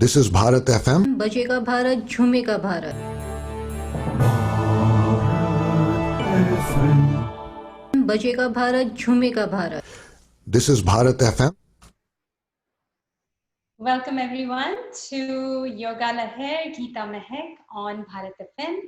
This is Bharat FM. बजेगा भारत, झूमेगा भारत. बजेगा Bharat, झूमेगा Bharat. This is Bharat FM. Welcome everyone to YogaLeher GeetaMehek on Bharat FM.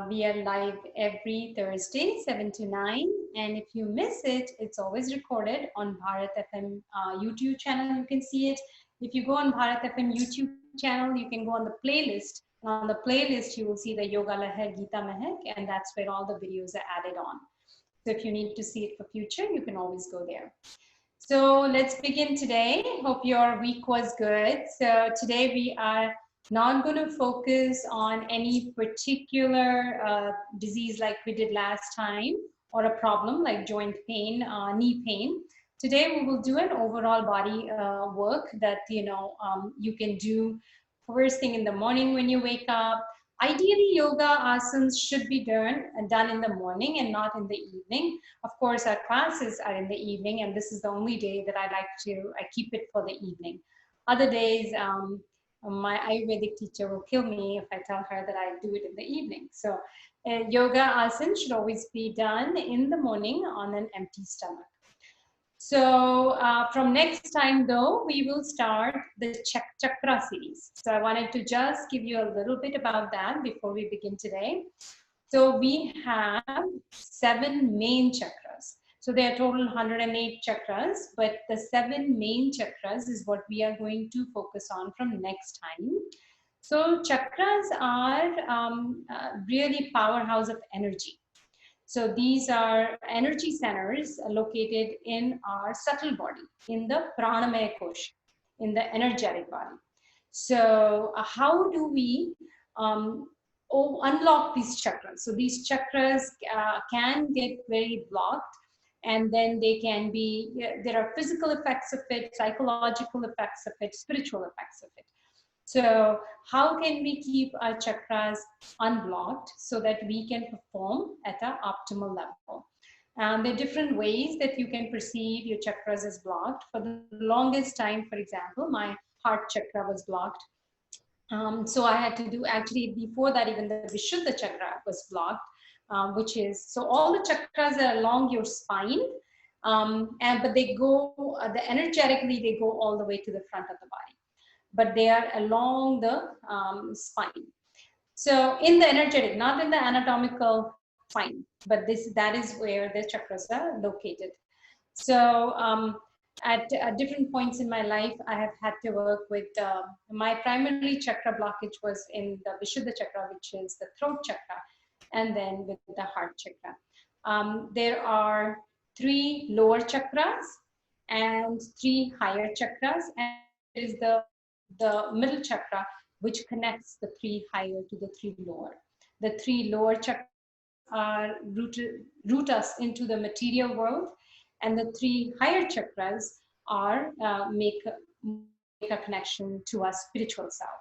We are live every Thursday, 7 to 9. And if you miss it, it's always recorded on Bharat FM YouTube channel. You can see it. If you go on Bharat FM YouTube channel, you can go on the playlist. And on the playlist, you will see the YogaLeher GeetaMehek, and that's where all the videos are added on. So if you need to see it for future, you can always go there. So let's begin today. Hope your week was good. So today we are not going to focus on any particular disease like we did last time, or a problem like joint pain, knee pain. Today we will do an overall body work that you can do first thing in the morning when you wake up. Ideally, yoga asanas should be done in the morning and not in the evening. Of course, our classes are in the evening, and this is the only day that I keep it for the evening. Other days, my Ayurvedic teacher will kill me if I tell her that I do it in the evening. So yoga asana should always be done in the morning on an empty stomach. So from next time though, we will start the chakra series. So I wanted to just give you a little bit about that before we begin today. So we have 7 main chakras. So there are total 108 chakras, but the 7 main chakras is what we are going to focus on from next time. So chakras are really powerhouse of energy. So these are energy centers located in our subtle body, in the pranamaya kosha, in the energetic body. So how do we unlock these chakras? So these chakras can get very blocked, and then they can be, there are physical effects of it, psychological effects of it, spiritual effects of it. So how can we keep our chakras unblocked so that we can perform at an optimal level? And there are different ways that you can perceive your chakras as blocked. For the longest time, for example, my heart chakra was blocked. So I had to do, actually before that, even the Vishuddha chakra was blocked, which is, so all the chakras are along your spine, but they go, energetically, they go all the way to the front of the body, but they are along the spine. So in the energetic, not in the anatomical spine, but that is where the chakras are located. So at different points in my life, I have had to work with, my primary chakra blockage was in the Vishuddha chakra, which is the throat chakra, and then with the heart chakra. There are 3 lower chakras and 3 higher chakras, and there is the middle chakra, which connects the 3 higher to the 3 lower. The 3 lower chakras are root us into the material world, and the 3 higher chakras are make a connection to our spiritual self.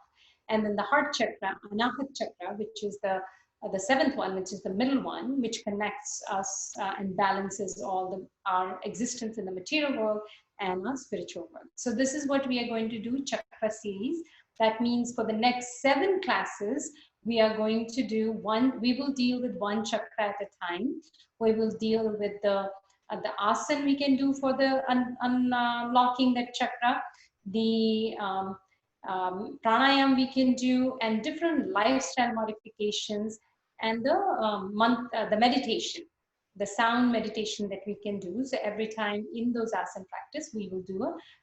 And then the heart chakra, anahat chakra, which is the 7th one, which is the middle one, which connects us and balances all our existence in the material world and our spiritual world. So this is what we are going to do, chakra series. That means for the next 7 classes, we are going to do we will deal with 1 chakra at a time. We will deal with the asana we can do for the unlocking that chakra, the pranayam we can do, and different lifestyle modifications, and the meditation, the sound meditation that we can do. So every time in those asana practice, we will do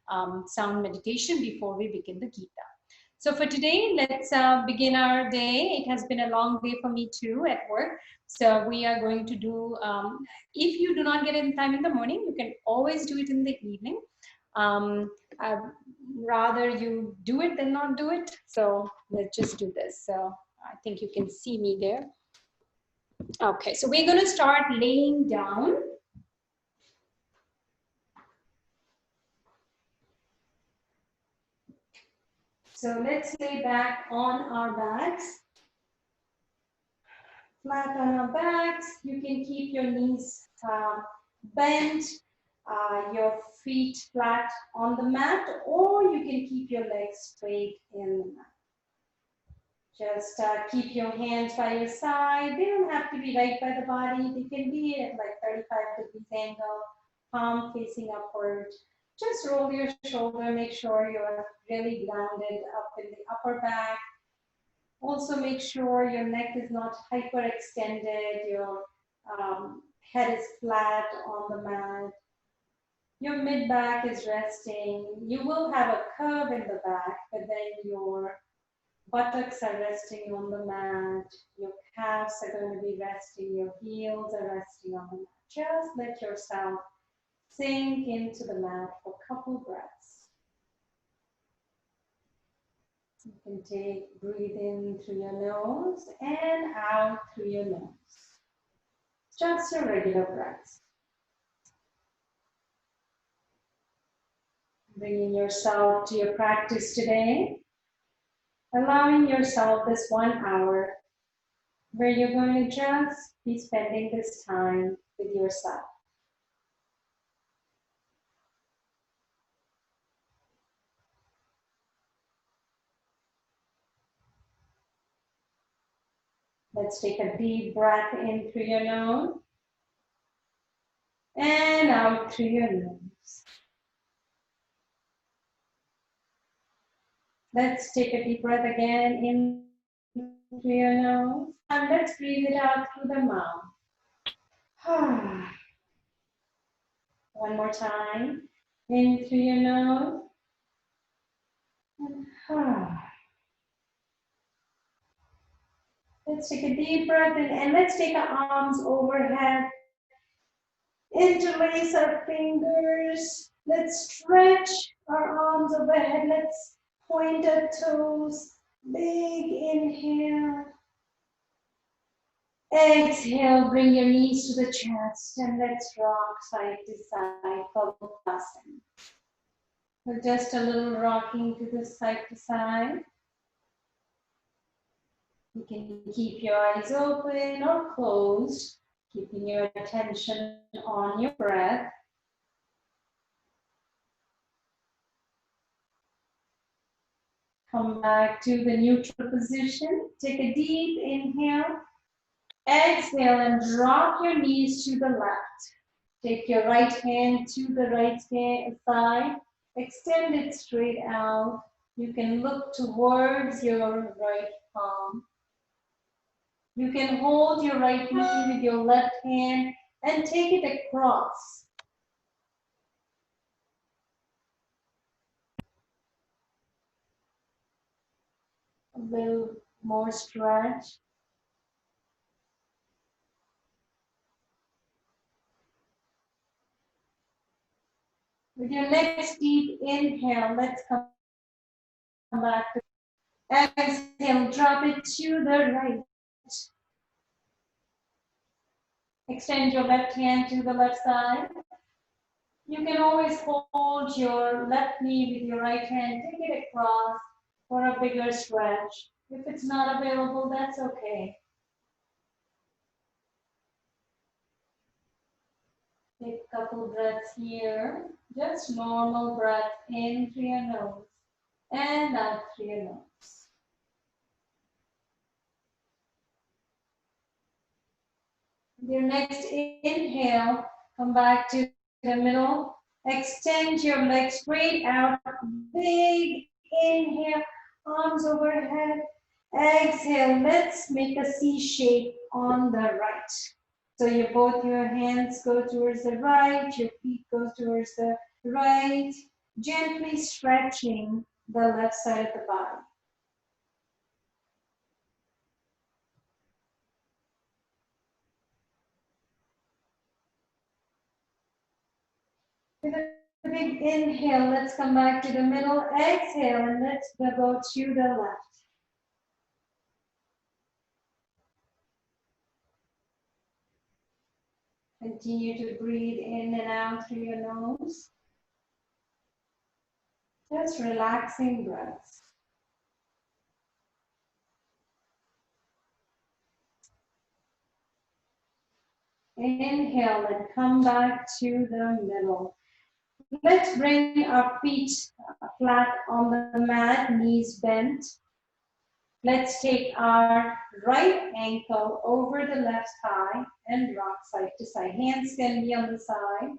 a sound meditation before we begin the Gita. So for today, let's begin our day. It has been a long day for me too at work. So we are going to do, if you do not get in time in the morning, you can always do it in the evening. Rather you do it than not do it. So let's just do this. So I think you can see me there. Okay, so we're going to start laying down. So let's lay back on our backs. Flat on our backs. You can keep your knees bent. your feet flat on the mat, or you can keep your legs straight in the mat. Just keep your hands by your side. They don't have to be right by the body. They can be at like 35 degrees angle, palm facing upward. Just roll your shoulder, make sure you're really grounded up in the upper back. Also make sure your neck is not hyperextended, your head is flat on the mat. Your mid back is resting. You will have a curve in the back, but then your buttocks are resting on the mat. Your calves are going to be resting. Your heels are resting on the mat. Just let yourself sink into the mat for a couple breaths. You can breathe in through your nose and out through your nose. Just your regular breaths. Bringing yourself to your practice today. Allowing yourself this 1 hour where you're going to just be spending this time with yourself. Let's take a deep breath in through your nose and out through your nose. Let's take a deep breath again in through your nose, and let's breathe it out through the mouth. One more time. In through your nose. And let's take a deep breath in, and let's take our arms overhead. Interlace our fingers. Let's stretch our arms overhead. Let's point our toes. Big inhale. Exhale, bring your knees to the chest and let's rock side to side, Pavasana. So just a little rocking to the side to side. You can keep your eyes open or closed, keeping your attention on your breath. Come back to the neutral position. Take a deep inhale. Exhale and drop your knees to the left. Take your right hand to the right side. Extend it straight out. You can look towards your right palm. You can hold your right knee with your left hand and take it across. A little more stretch. With your next deep inhale, let's come back to exhale, drop it to the right. Extend your left hand to the left side. You can always hold your left knee with your right hand, take it across for a bigger stretch. If it's not available, that's okay. Take a couple breaths here. Just normal breath in through your nose and out through your nose. With your next inhale, come back to the middle. Extend your legs straight out. Big inhale, arms overhead. Exhale, let's make a C shape on the right. So both your hands go towards the right, your feet go towards the right, gently stretching the left side of the body. With a big inhale, let's come back to the middle. Exhale, and let's go to the left. Continue to breathe in and out through your nose. Just relaxing breaths. Inhale and come back to the middle. Let's bring our feet flat on the mat, knees bent. Let's take our right ankle over the left thigh and rock side to side. Hands can be on the side.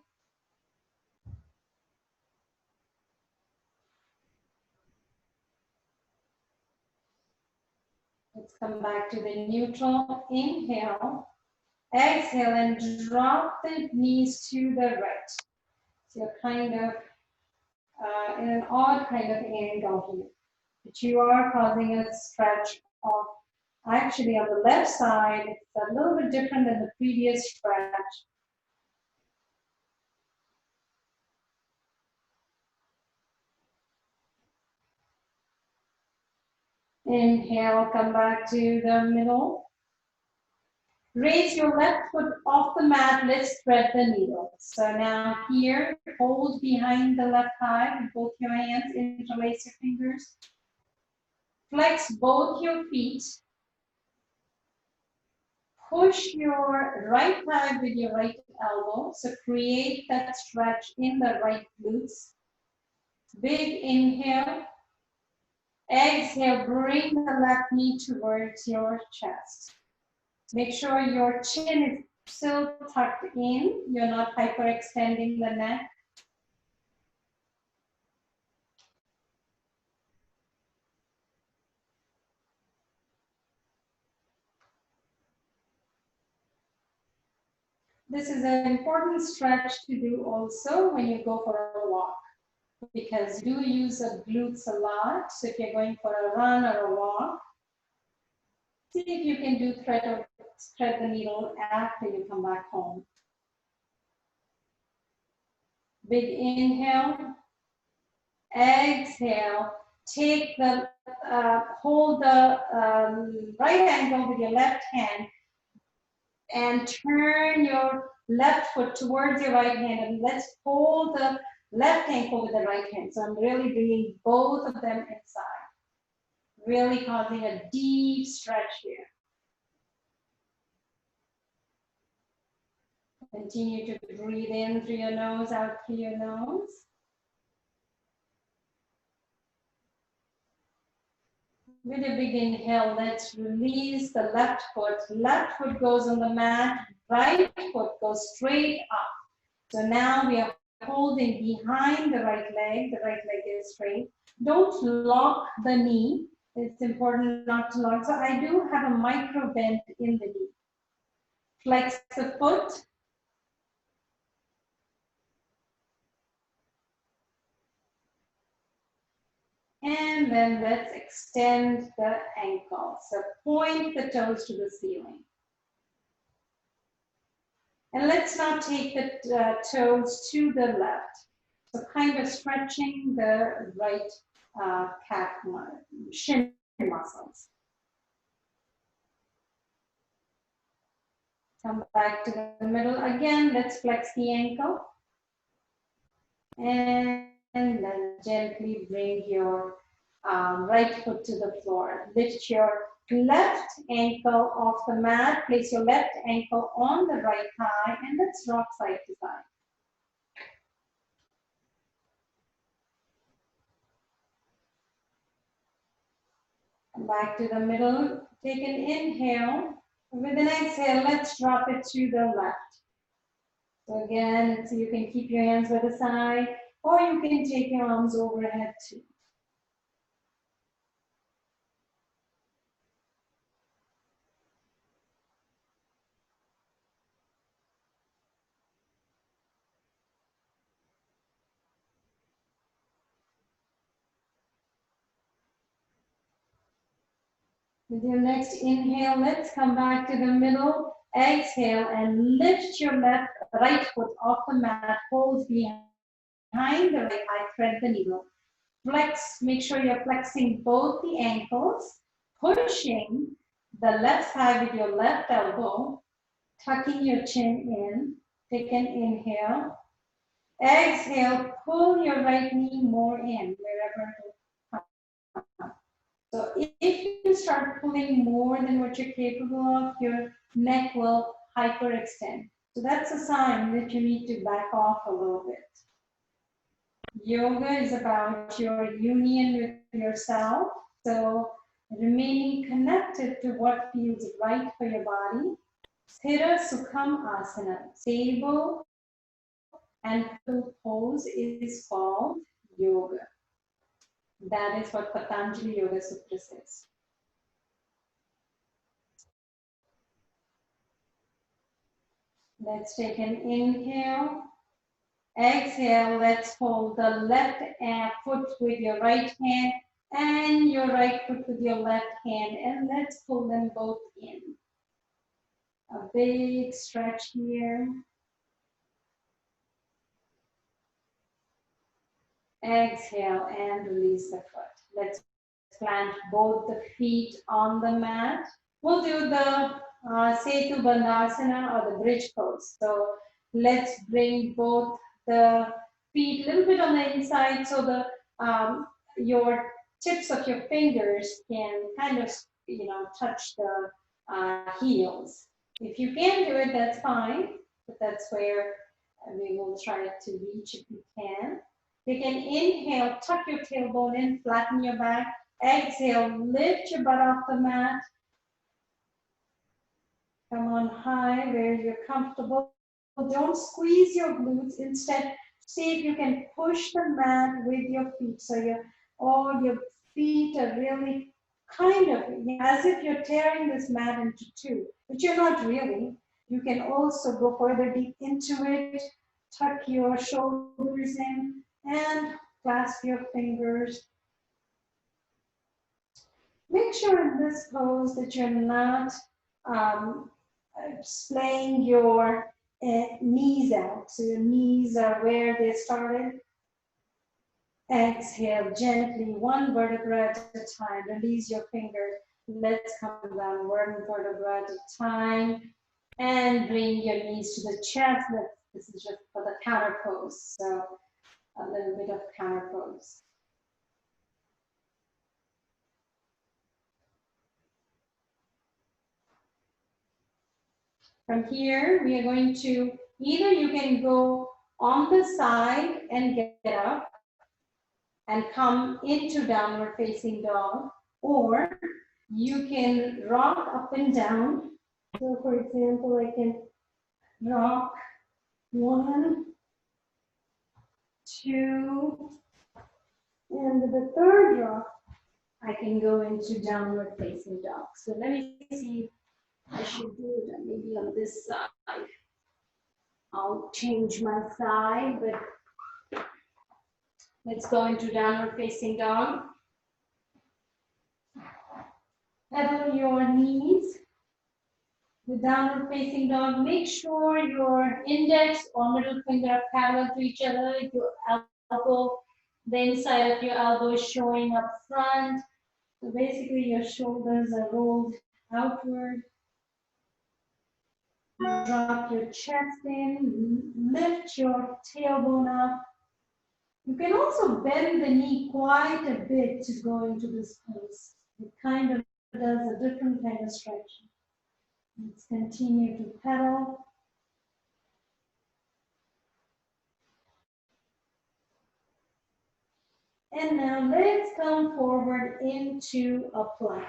Let's come back to the neutral. Inhale. Exhale and drop the knees to the right. So you're kind of in an odd kind of angle here. But you are causing a stretch of, actually on the left side, it's a little bit different than the previous stretch. Inhale, come back to the middle. Raise your left foot off the mat, let's thread the needle. So now here, hold behind the left thigh with both your hands, interlace your fingers. Flex both your feet. Push your right thigh with your right elbow. So create that stretch in the right glutes. Big inhale. Exhale, bring the left knee towards your chest. Make sure your chin is still tucked in. You're not hyperextending the neck. This is an important stretch to do also when you go for a walk, because you do use the glutes a lot. So if you're going for a run or a walk, see if you can do thread the needle after you come back home. Big inhale. Exhale. Take the, hold the right ankle with your left hand and turn your left foot towards your right hand, and let's hold the left ankle with the right hand. So I'm really bringing both of them inside, really causing a deep stretch here. Continue to breathe in through your nose, out through your nose. With a big inhale, let's release the left foot. Left foot goes on the mat, right foot goes straight up. So now we are holding behind the right leg is straight. Don't lock the knee. It's important not to lock. So I do have a micro bend in the knee. Flex the foot. And then let's extend the ankle. So point the toes to the ceiling. And let's now take the toes to the left. So kind of stretching the right calf, shin muscles. Come back to the middle again. Let's flex the ankle. And then gently bring your right foot to the floor. Lift your left ankle off the mat. Place your left ankle on the right thigh, and let's rock side to side. Come back to the middle. Take an inhale. With an exhale, let's drop it to the left. So again, so you can keep your hands by the side, or you can take your arms overhead too. With your next inhale, let's come back to the middle. Exhale and lift your right foot off the mat. Hold behind the right thigh. Thread the needle. Flex. Make sure you're flexing both the ankles. Pushing the left thigh with your left elbow. Tucking your chin in. Take an inhale. Exhale. Pull your right knee more in wherever it comes. So if you start pulling more than what you're capable of, your neck will hyperextend. So that's a sign that you need to back off a little bit. Yoga is about your union with yourself. So remaining connected to what feels right for your body. Sthira Sukham Asana, stable and full pose is called yoga. That is what Patanjali Yoga Sutra says. Let's take an inhale. Exhale, let's hold the left foot with your right hand and your right foot with your left hand, and let's pull them both in. A big stretch here. Exhale and release the foot. Let's plant both the feet on the mat. We'll do the Setu Bandhasana or the bridge pose. So let's bring both the feet a little bit on the inside so the your tips of your fingers can kind of touch the heels. If you can do it, that's fine, but that's where we will try to reach if you can. Take an inhale, tuck your tailbone in, flatten your back. Exhale, lift your butt off the mat. Come on high where you're comfortable. Don't squeeze your glutes. Instead, see if you can push the mat with your feet. So your feet are really kind of as if you're tearing this mat into two, but you're not really. You can also go further deep into it, tuck your shoulders in, and clasp your fingers. Make sure in this pose that you're not splaying your knees out. So your knees are where they started. Exhale gently, one vertebra at a time. Release your fingers. Let's come down one vertebra at a time. And bring your knees to the chest. This is just for the counter pose. So a little bit of counter pose. From here, we are going to, either you can go on the side and get up and come into downward facing dog, or you can rock up and down. So for example, I can rock 1, 2, and with the third rock, I can go into downward facing dog. So let me see, I should do it maybe on this side. I'll change my side, but let's go into downward facing dog. Pedal your knees. The downward facing dog, make sure your index or middle finger are parallel to each other. Your elbow, the inside of your elbow is showing up front. So basically your shoulders are rolled outward. Drop your chest in, lift your tailbone up. You can also bend the knee quite a bit to go into this pose. It kind of does a different kind of stretching. Let's continue to pedal. And now let's come forward into a plank.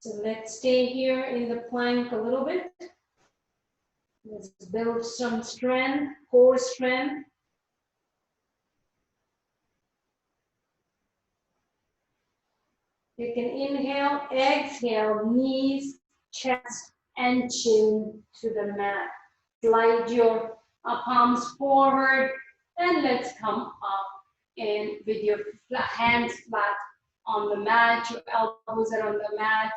So let's stay here in the plank a little bit. Let's build some strength, core strength. You can inhale, exhale, knees, chest, and chin to the mat. Slide your palms forward, and let's come up and with your hands flat on the mat, your elbows are on the mat.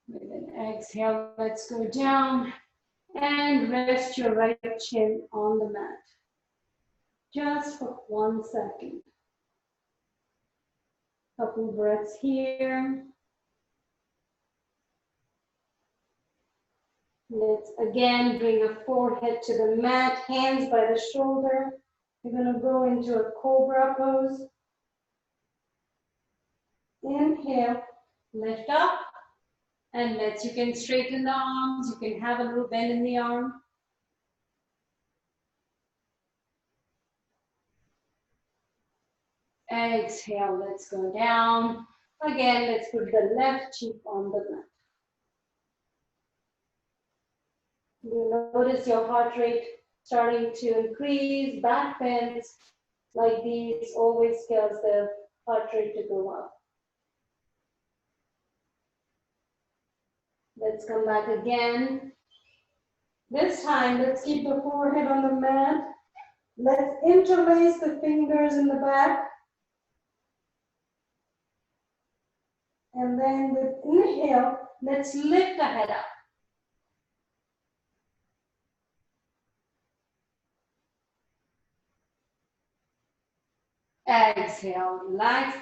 With an exhale, let's go down and rest your right chin on the mat. Just for 1 second. Couple breaths here. Let's again bring a forehead to the mat, hands by the shoulder. You're going to go into a cobra pose. Inhale, lift up, and you can straighten the arms. You can have a little bend in the arm. Exhale, let's go down. Again, let's put the left cheek on the mat. You notice your heart rate starting to increase, back bends like these always tells the heart rate to go up. Let's come back again. This time, let's keep the forehead on the mat. Let's interlace the fingers in the back. And then with inhale, let's lift the head up. Exhale, relax.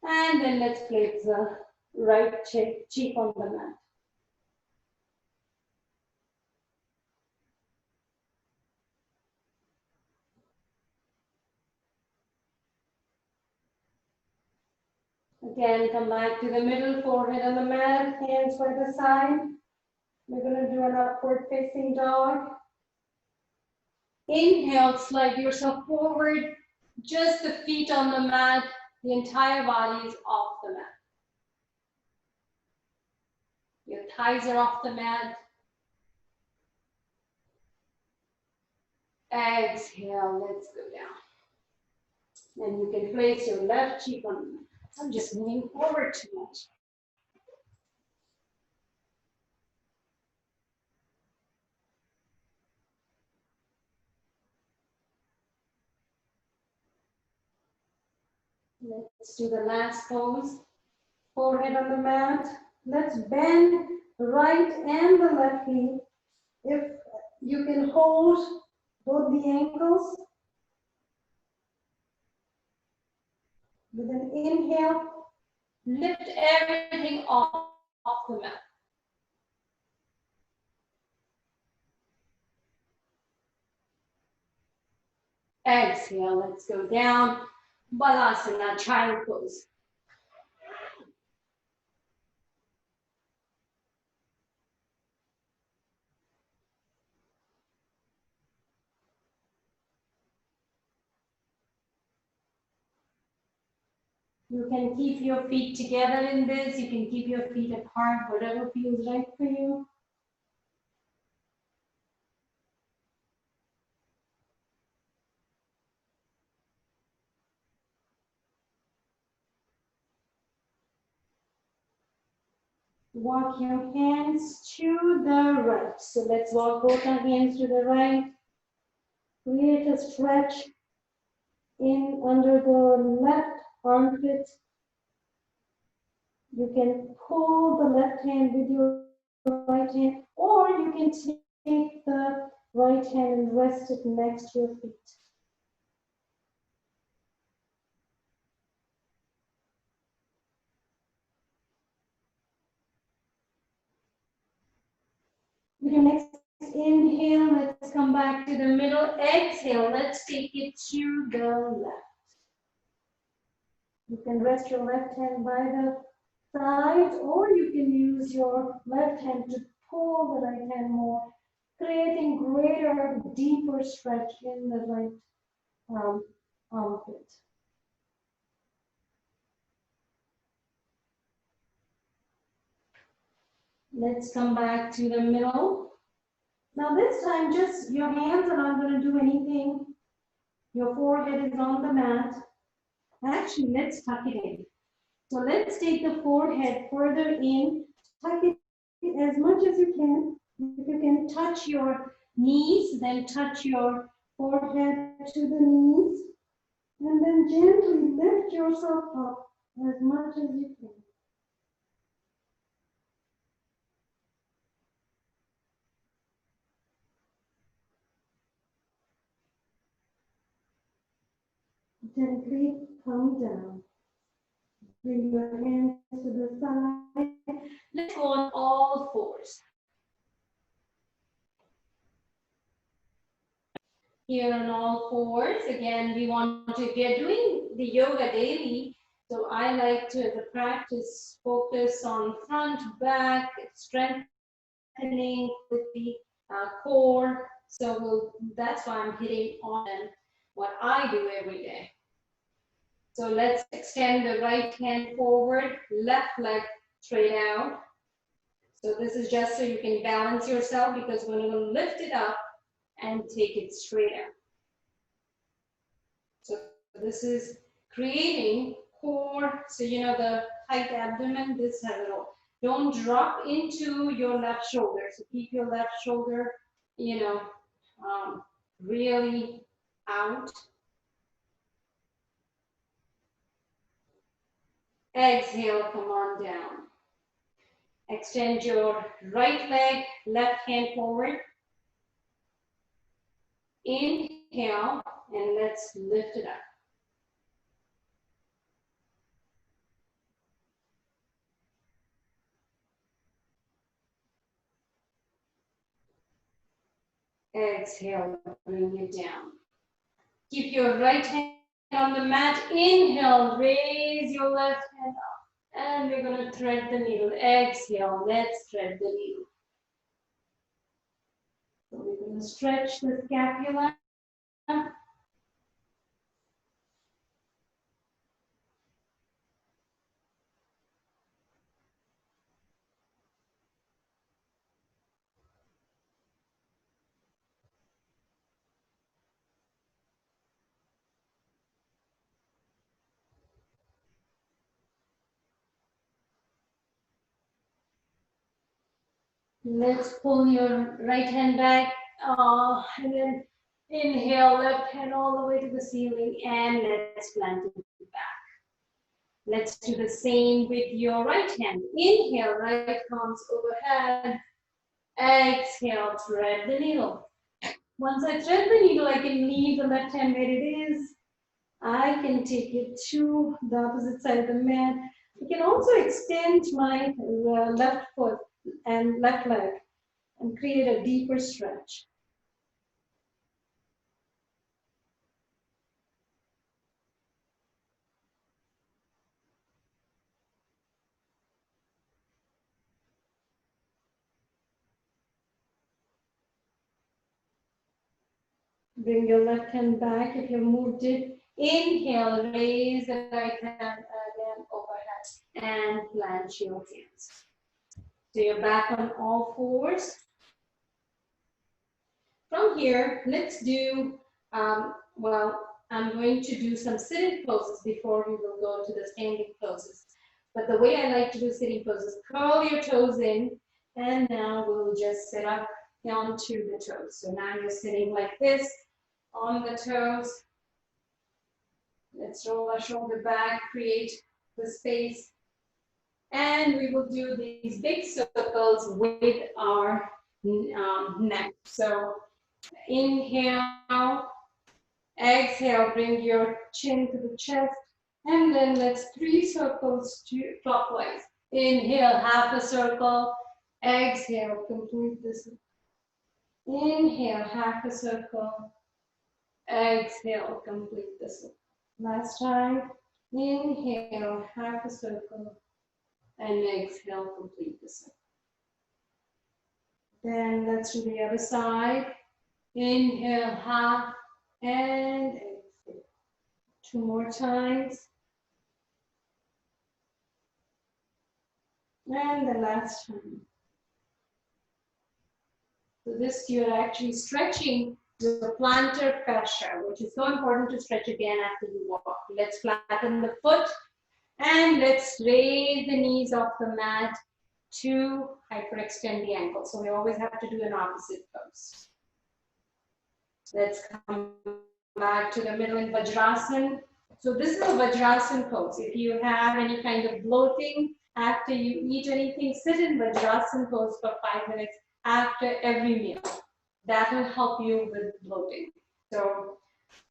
And then let's place the right cheek on the mat. Again, come back to the middle, forehead on the mat, hands by the side. We're going to do an upward facing dog. Inhale, slide yourself forward. Just the feet on the mat. The entire body is off the mat. Your thighs are off the mat. Exhale, let's go down. And you can place your left cheek on the mat. I'm just moving forward too much. Let's do the last pose. Forehead on the mat. Let's bend the right and the left knee. If you can hold both the ankles. With an inhale, lift everything off the mat. Exhale, let's go down. Balasana, child pose. You can keep your feet together in this. You can keep your feet apart, whatever feels right for you. Walk your hands to the right. So let's walk both our hands to the right. Create a stretch in under the left armpit. You can pull the left hand with your right hand, or you can take the right hand and rest it next to your feet. With your next inhale, let's come back to the middle. Exhale, let's take it to the left. You can rest your left hand by the side, or you can use your left hand to pull the right hand more, creating greater, deeper stretch in the right armpit. Let's come back to the middle. Now this time, just your hands are not going to do anything. Your forehead is on the mat. Actually, let's tuck it in. So let's take the forehead further in, tuck it as much as you can. If you can touch your knees, then touch your forehead to the knees. And then gently lift yourself up as much as you can. Gently come down. Bring your hands to the side. Let's go on all fours. here on all fours. Again, we are doing the yoga daily. So I like to, as a practice, focus on front, back, strengthening with the core. So that's why I'm hitting on what I do every day. So let's extend the right hand forward, left leg straight out. So this is just so you can balance yourself, because we're going to lift it up and take it straight out. So this is creating core. So you know the tight abdomen, this has it all. Don't drop into your left shoulder. So keep your left shoulder, you know, really out. Exhale, come on down. Extend your right leg, left hand forward. Inhale, and let's lift it up. Exhale, bring it down. Keep your right hand on the mat. Inhale, raise your left hand up. And we're going to thread the needle. Exhale, let's thread the needle. So we're going to stretch the scapula. Let's pull your right hand back, and then inhale, left hand all the way to the ceiling, and let's plant it back. Let's do the same with your right hand. Inhale, right palms overhead. Exhale, thread the needle. Once I thread the needle, I can leave the left hand where it is. I can take it to the opposite side of the mat. I can also extend my left foot and left leg and create a deeper stretch. Bring your left hand back if you moved it. Inhale, raise the right hand again overhead and plant your hands. So you're back on all fours. From here, let's do, well, I'm going to do some sitting poses before we will go to the standing poses. But the way I like to do sitting poses, curl your toes in, and now we'll just sit up onto the toes. So now you're sitting like this on the toes. Let's roll our shoulder back, create the space. And we will do these big circles with our neck. So inhale, exhale, bring your chin to the chest, and then let's 3 circles to clockwise. Inhale, half a circle, exhale, complete this. Inhale, half a circle, exhale, complete this. Last time, inhale, half a circle, and exhale, complete the circle. Then let's do the other side. Inhale, half, and exhale. 2 more times. And the last time. So this, you're actually stretching your plantar fascia, which is so important to stretch again after you walk. Let's flatten the foot, and let's raise the knees off the mat to hyperextend the ankle. So we always have to do an opposite pose. Let's come back to the middle in Vajrasana. So this is a Vajrasana pose. If you have any kind of bloating after you eat anything, sit in Vajrasana pose for 5 minutes after every meal. That will help you with bloating. So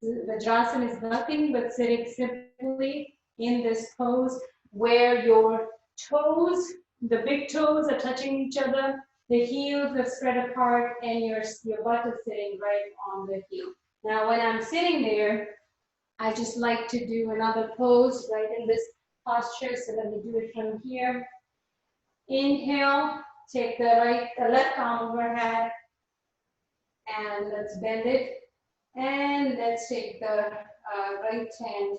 Vajrasana is nothing but sitting simply in this pose where your toes, the big toes are touching each other, the heels are spread apart, and your butt is sitting right on the heel. Now, when I'm sitting there, I just like to do another pose right in this posture. So let me do it from here. Inhale, take the left arm overhead, and let's bend it. And let's take the right hand,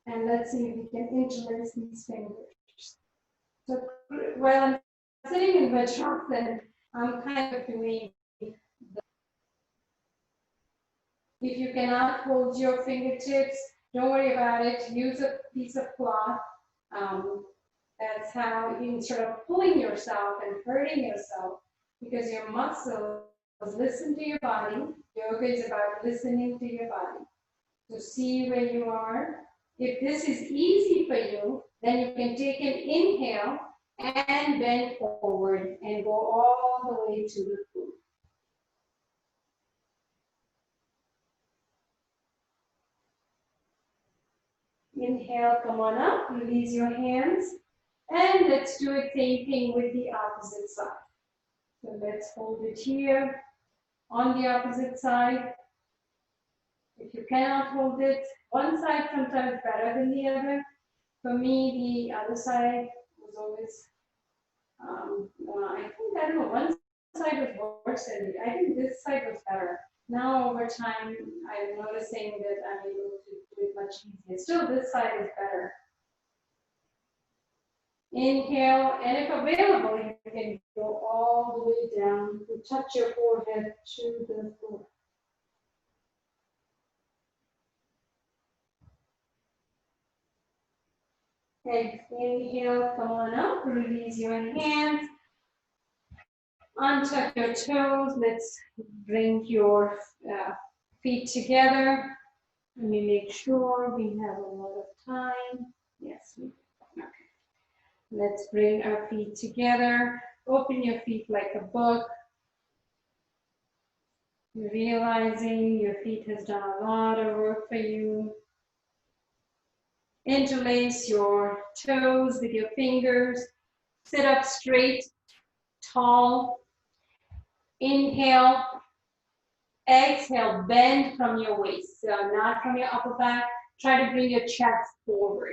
and let's see if we can interlace these fingers. So while I'm sitting in Vajrasana, I'm kind of doing. If you cannot hold your fingertips, don't worry about it. Use a piece of cloth. That's how, instead of pulling yourself and hurting yourself, because your muscles listen to your body. Yoga is about listening to your body. So see where you are. If this is easy for you, then you can take an inhale and bend forward and go all the way to the floor. Inhale, come on up, release your hands, and let's do the same thing with the opposite side. So let's hold it here on the opposite side. If you cannot hold it, one side sometimes better than the other. For me, the other side was always, I think, I don't know, one side was worse than the other. I think this side was better. Now over time, I'm noticing that I'm able to do it much easier. Still, this side is better. Inhale, and if available, you can go all the way down to touch your forehead to the floor. And inhale, come on up, release your hands, untuck your toes. Let's bring your feet together. Let me make sure we have a lot of time. Yes, we do. Okay. Let's bring our feet together. Open your feet like a book. You're realizing your feet has done a lot of work for you. Interlace your toes with your fingers. Sit up straight, tall. Inhale. Exhale, bend from your waist. So not from your upper back. Try to bring your chest forward.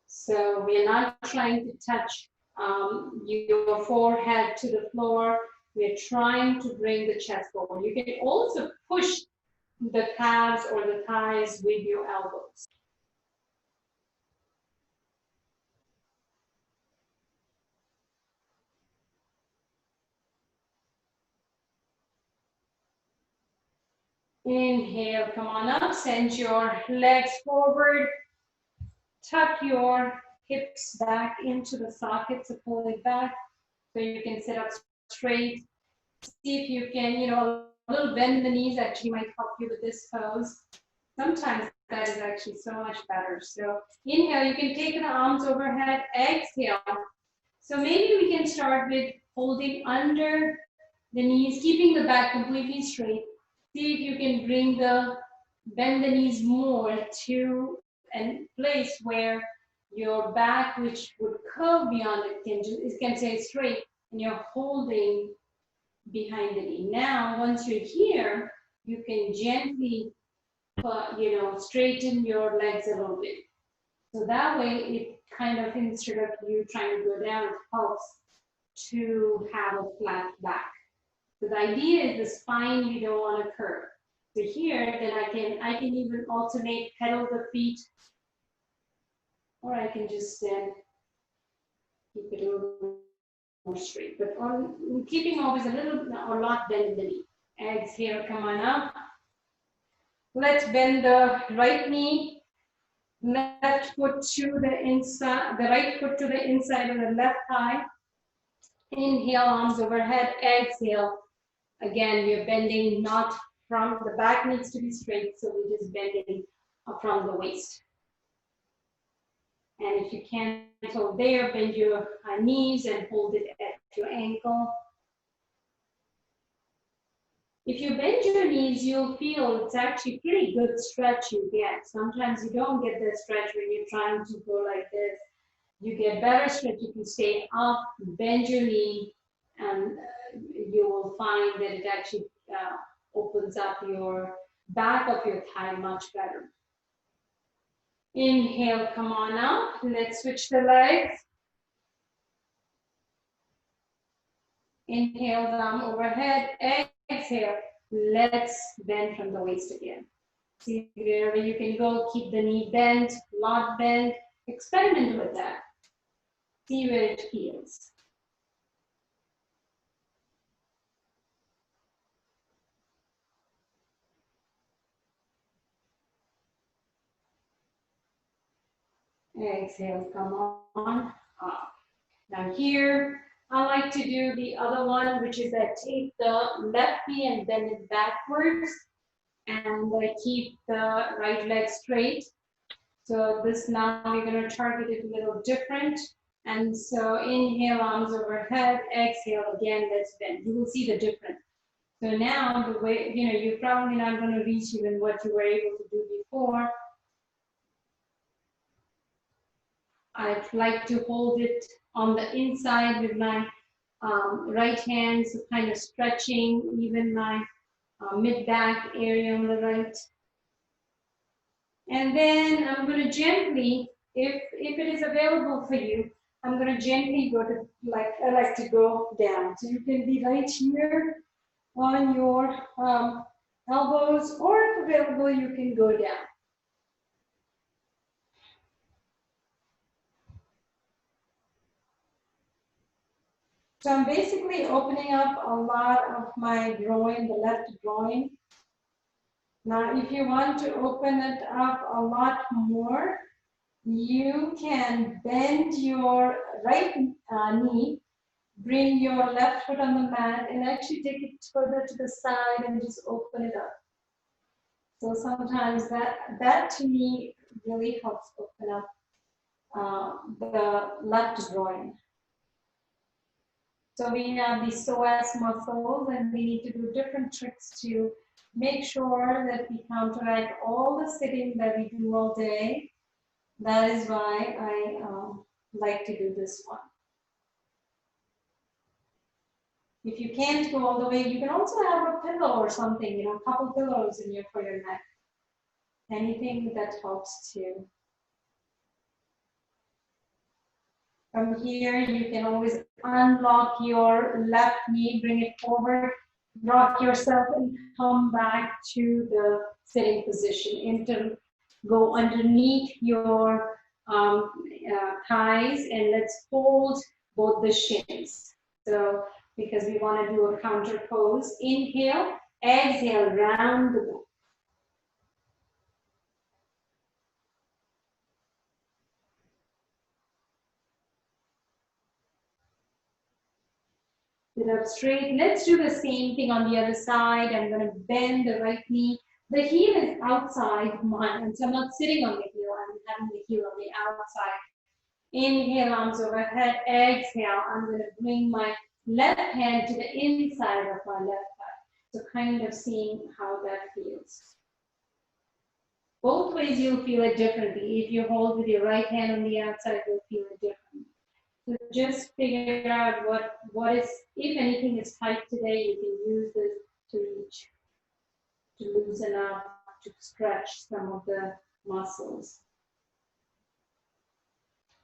So we are not trying to touch your forehead to the floor. We're trying to bring the chest forward. You can also push the calves or the thighs with your elbows. Inhale, come on up, send your legs forward. Tuck your hips back into the sockets, so pull it back so you can sit up straight. See if you can, a little bend in the knees actually might help you with this pose. Sometimes that is actually so much better. So inhale, you can take the arms overhead, exhale. So maybe we can start with holding under the knees, keeping the back completely straight. See if you can bend the knees more to a place where your back, which would curve beyond it, can stay straight, and you're holding behind the knee. Now, once you're here, you can gently, straighten your legs a little bit. So that way, it kind of, instead of you trying to go down, it helps to have a flat back. So the idea is the spine, you don't want to curve. So here, then I can even alternate, pedal the feet, or I can just stand, keep it a little more straight, but keeping always a lot bend in the knee. Exhale, come on up. Let's bend the right knee, left foot to the inside, the right foot to the inside of the left thigh. Inhale, arms overhead. Exhale. Again, we're bending not from the back, needs to be straight, so we're just bending from the waist. And if you can't hold there, bend your knees and hold it at your ankle. If you bend your knees, you'll feel it's actually pretty good stretch you get. Sometimes you don't get the stretch when you're trying to go like this. You get better stretch if you stay up, bend your knee, and you will find that it actually opens up your back of your thigh much better. Inhale, come on up. Let's switch the legs. Inhale, down overhead. Exhale. Let's bend from the waist again. See, wherever you can go, keep the knee bent, not bent. Experiment with that. See where it feels. Exhale, come on up. Now here, I like to do the other one, which is I take the left knee and bend it backwards, and I keep the right leg straight. So this now we're going to target it a little different. And so inhale, arms overhead, exhale again, let's bend. You will see the difference. So now the way, you're probably not going to reach even what you were able to do before. I'd like to hold it on the inside with my right hand, so kind of stretching even my mid-back area on the right. And then I'm going to gently, if it is available for you, I'm going to gently go to, I like to go down. So you can be right here on your elbows, or if available, you can go down. So I'm basically opening up a lot of my groin, the left groin. Now, if you want to open it up a lot more, you can bend your right knee, bring your left foot on the mat, and actually take it further to the side and just open it up. So sometimes that to me really helps open up the left groin. So we have the psoas muscles, and we need to do different tricks to make sure that we counteract all the sitting that we do all day. That is why I like to do this one. If you can't go all the way, you can also have a pillow or something, a couple pillows for your neck. Anything that helps too. From here, you can always unlock your left knee, bring it forward, rock yourself, and come back to the sitting position. Go underneath your thighs, and let's hold both the shins. So, because we want to do a counter pose. Inhale, exhale, round the back. Sit up straight. Let's do the same thing on the other side. I'm going to bend the right knee. The heel is outside mine, so I'm not sitting on the heel. I'm having the heel on the outside. Inhale, arms overhead. Exhale, I'm going to bring my left hand to the inside of my left thigh. So kind of seeing how that feels. Both ways you'll feel it differently. If you hold with your right hand on the outside, you'll feel it differently. So just figure out what is, if anything is tight today, you can use this to reach, to loosen up, to stretch some of the muscles.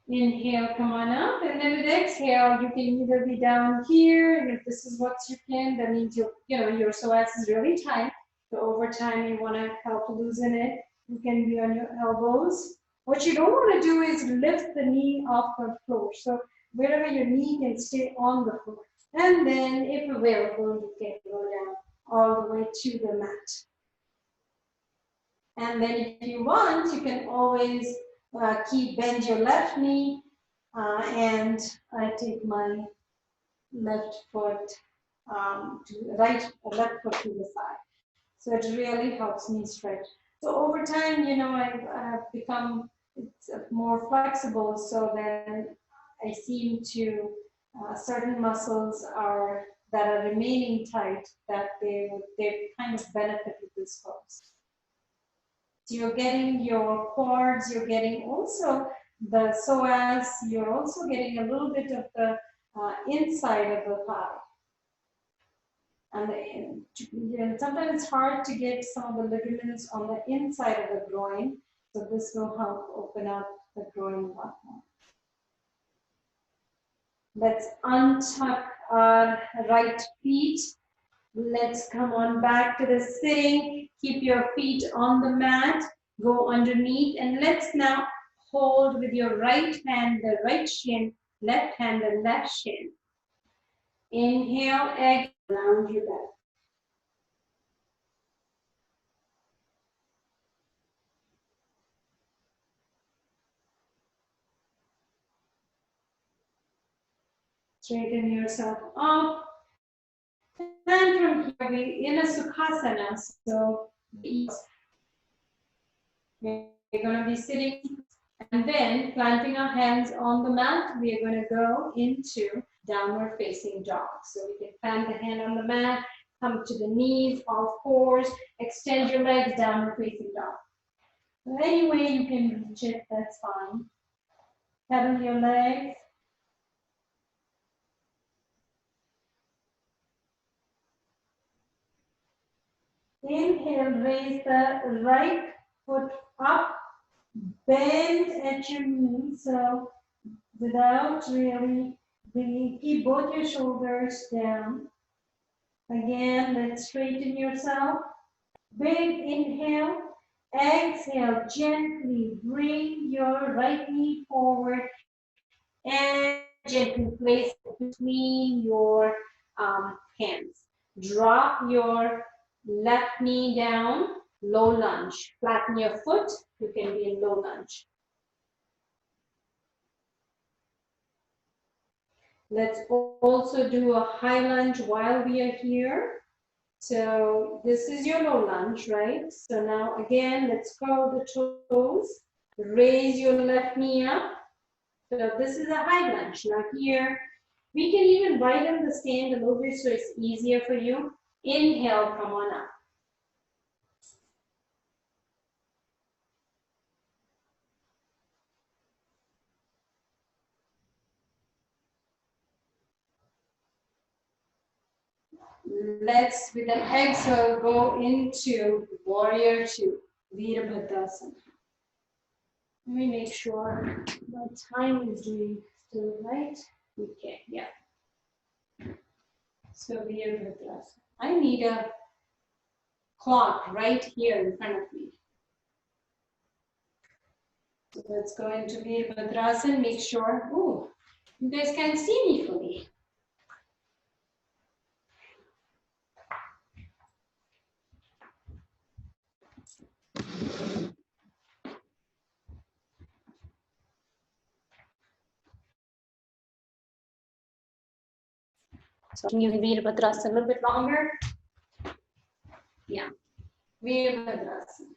Inhale, come on up, and then with exhale, you can either be down here, and if this is what you can, that means your psoas is really tight. So over time, you want to help loosen it. You can be on your elbows. What you don't want to do is lift the knee off the floor. So wherever your knee can stay on the floor. And then, if available, you can go down all the way to the mat. And then if you want, you can always bend your left knee, and I take my left foot left foot to the side. So it really helps me stretch. So over time, I've become more flexible, so then I seem to, certain muscles that are remaining tight, that they kind of benefit with this pose. So you're getting your quads, you're getting also the psoas, you're also getting a little bit of the inside of the thigh. And sometimes it's hard to get some of the ligaments on the inside of the groin. So this will help open up the groin a lot more. Let's untuck our right feet. Let's come on back to the sitting. Keep your feet on the mat. Go underneath. And let's now hold with your right hand the right shin, left hand the left shin. Inhale, exhale, round your back. Straighten yourself up. And from here, we're in a Sukhasana. So we're going to be sitting and then planting our hands on the mat. We are going to go into downward facing dog. So we can plant the hand on the mat, come to the knees, all fours, extend your legs, downward facing dog. So any way you can reach it, that's fine. Pedal your legs. Inhale, raise the right foot up, bend at your knee. So without really bringing, keep both your shoulders down. Again, let's straighten yourself. Big inhale. Exhale, gently bring your right knee forward and gently place it between your hands. Drop your left knee down, low lunge. Flatten your foot, you can be in low lunge. Let's also do a high lunge while we are here. So this is your low lunge, right? So now again, let's curl the toes. Raise your left knee up. So this is a high lunge. Now here, we can even widen the stand a little bit so it's easier for you. Inhale, come on up. Let's, with an exhale, go into warrior two, Virabhadrasana. Let me make sure my time is doing still right. Okay, yeah. So Virabhadrasana. I need a clock right here in front of me. So let's go into Virabhadrasana. Make sure, oh, you guys can see me fully. So can you Virabhadrasana a little bit longer? Yeah, Virabhadrasana.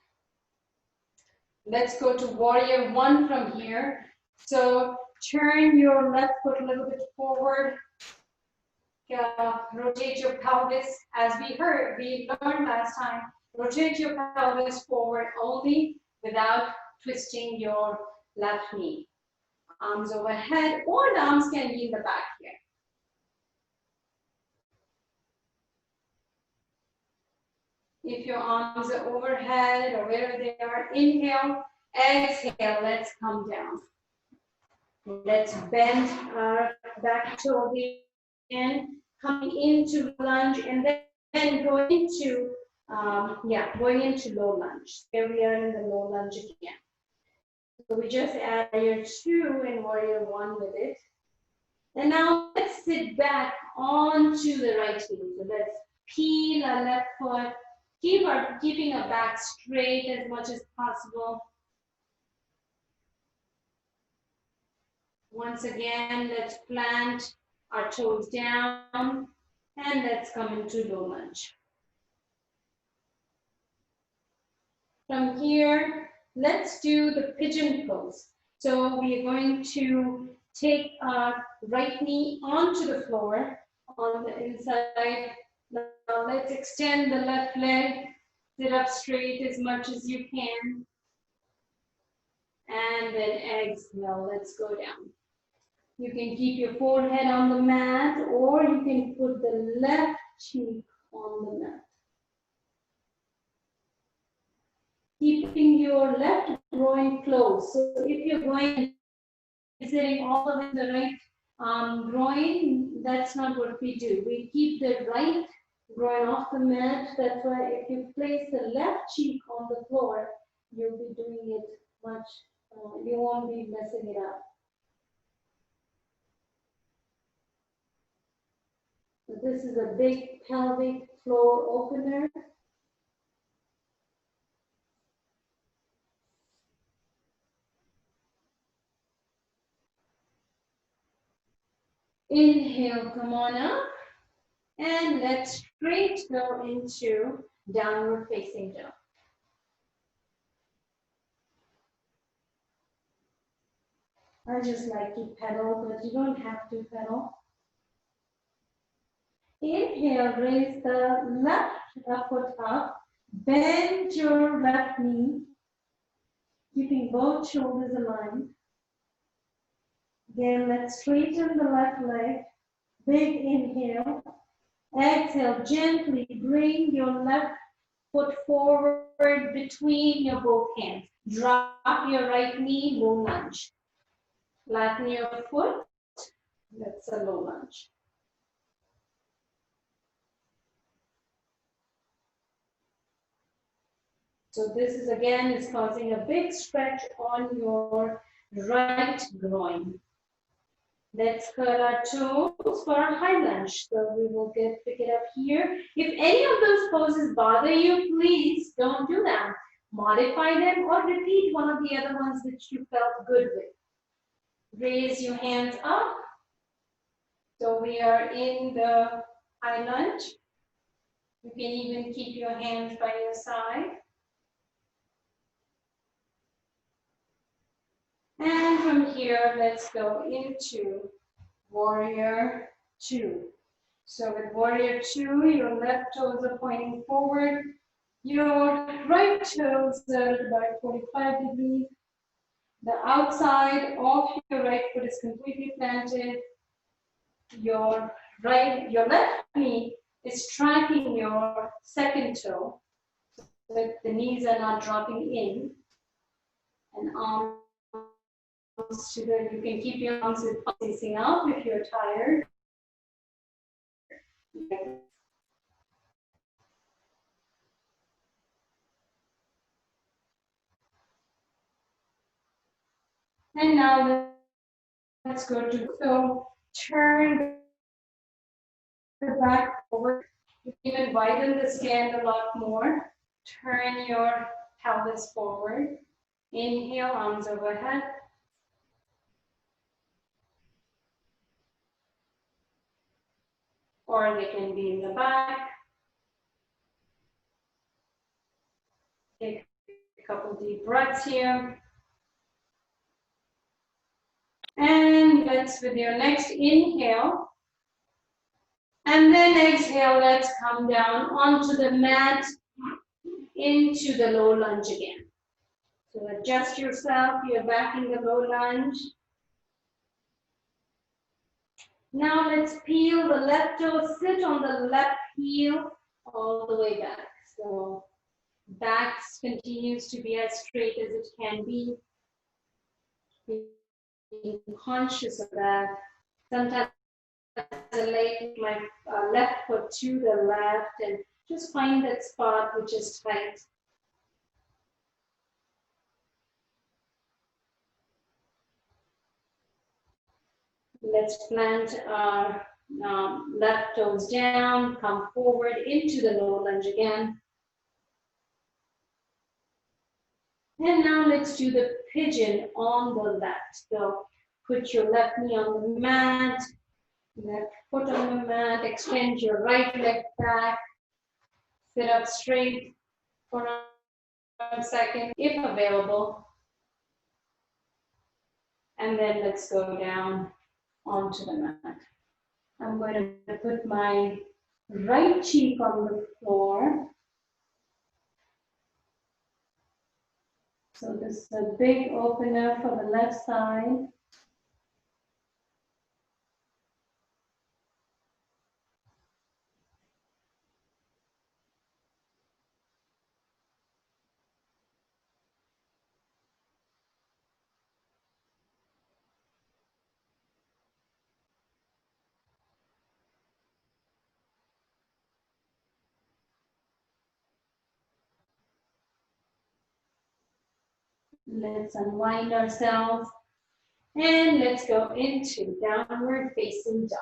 Let's go to warrior one from here. So turn your left foot a little bit forward. Rotate your pelvis. As we learned last time, rotate your pelvis forward only without twisting your left knee. Arms overhead, or the arms can be in the back here. If your arms are overhead or wherever they are, inhale, exhale, let's come down. Let's bend our back toe in, coming into lunge, and then going into, going into low lunge. Here we are in the low lunge again. So we just add warrior two and warrior one with it. And now let's sit back onto the right heel. So let's peel our left foot, keeping our back straight as much as possible. Once again, let's plant our toes down and let's come into low lunge. From here, let's do the pigeon pose. So we are going to take our right knee onto the floor on the inside. Now let's extend the left leg, sit up straight as much as you can. And then exhale, let's go down. You can keep your forehead on the mat, or you can put the left cheek on the mat. Keeping your left groin closed. So if you're going sitting all the way in the right groin, that's not what we do. We keep the right groin off the mat. That's why if you place the left cheek on the floor, you'll be doing it much, you won't be messing it up. So this is a big pelvic floor opener. Inhale, come on up. And let's straight go into downward facing dog. I just like to pedal, but you don't have to pedal. Inhale, raise the left foot up. Bend your left knee, keeping both shoulders aligned. Again, let's straighten the left leg. Big inhale. Exhale, gently bring your left foot forward between your both hands. Drop your right knee, low lunge. Flatten your foot. That's a low lunge. So this is again is causing a big stretch on your right groin. Let's curl our toes for a high lunge. So we will pick it up here. If any of those poses bother you, please don't do them. Modify them or repeat one of the other ones which you felt good with. Raise your hands up. So we are in the high lunge. You can even keep your hands by your side. And from here, let's go into warrior two. So with warrior two, your left toes are pointing forward. Your right toes are at about 45 degrees. The outside of your right foot is completely planted. Your left knee is tracking your second toe, so that the knees are not dropping in. And arms to the, you can keep your arms facing up if you're tired. And now let's go to, so turn the back forward. You can even widen the stand a lot more. Turn your pelvis forward. Inhale, arms overhead. Or they can be in the back. Take a couple deep breaths here. And let's, with your next inhale, and then exhale, let's come down onto the mat, into the low lunge again. So adjust yourself, you're back in the low lunge. Now let's peel the left toe, sit on the left heel all the way back. So back continues to be as straight as it can be. Being conscious of that. Sometimes I like my left foot to the left and just find that spot which is tight. Let's plant our left toes down, come forward into the low lunge again. And now let's do the pigeon on the left. So put your left knee on the mat, left foot on the mat, extend your right leg back, sit up straight for a second if available. And then let's go down onto the mat. I'm going to put my right cheek on the floor. So this is a big opener for the left side. Let's unwind ourselves. And let's go into downward facing dog.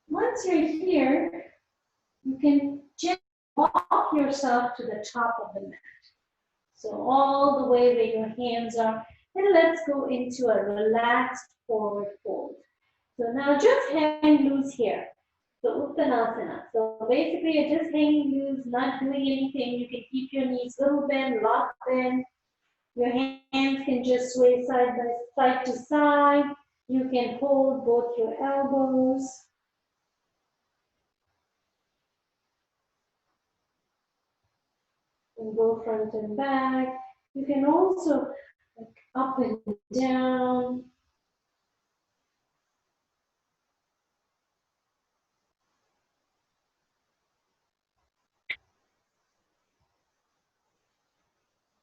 Once you're here, you can just walk yourself to the top of the mat. So all the way where your hands are. And let's go into a relaxed forward fold. So now just hang loose here. So Uttanasana. So basically you're just hanging loose, not doing anything. You can keep your knees little bend, lock bend. Your hands can just sway side to side. You can hold both your elbows. And go front and back. You can also up and down.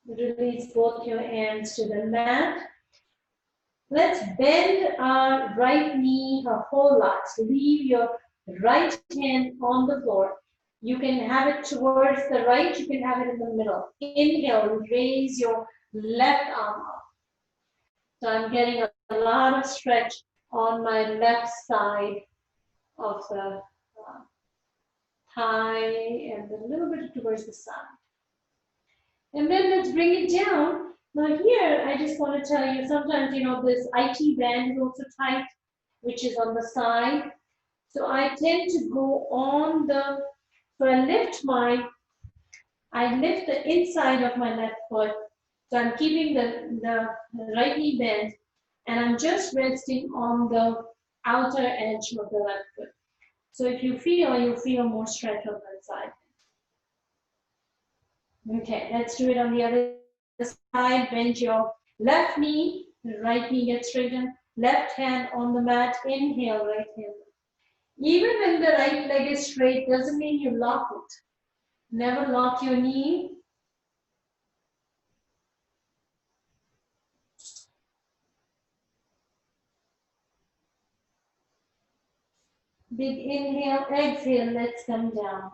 Release both your hands to the mat. Let's bend our right knee a whole lot. Leave your right hand on the floor. You can have it towards the right, you can have it in the middle. Inhale, raise your left arm up. So I'm getting a lot of stretch on my left side of the thigh and a little bit towards the side. And then let's bring it down. Now here, I just want to tell you, sometimes, this IT band is also tight, which is on the side. So I tend to go on so I lift the inside of my left foot. So I'm keeping the right knee bent, and I'm just resting on the outer edge of the left foot. So if you feel more stretch on that side. Okay, let's do it on the other side. Bend your left knee, the right knee gets straightened, left hand on the mat, inhale, right hand. Even when the right leg is straight, doesn't mean you lock it. Never lock your knee. Big inhale, exhale, let's come down.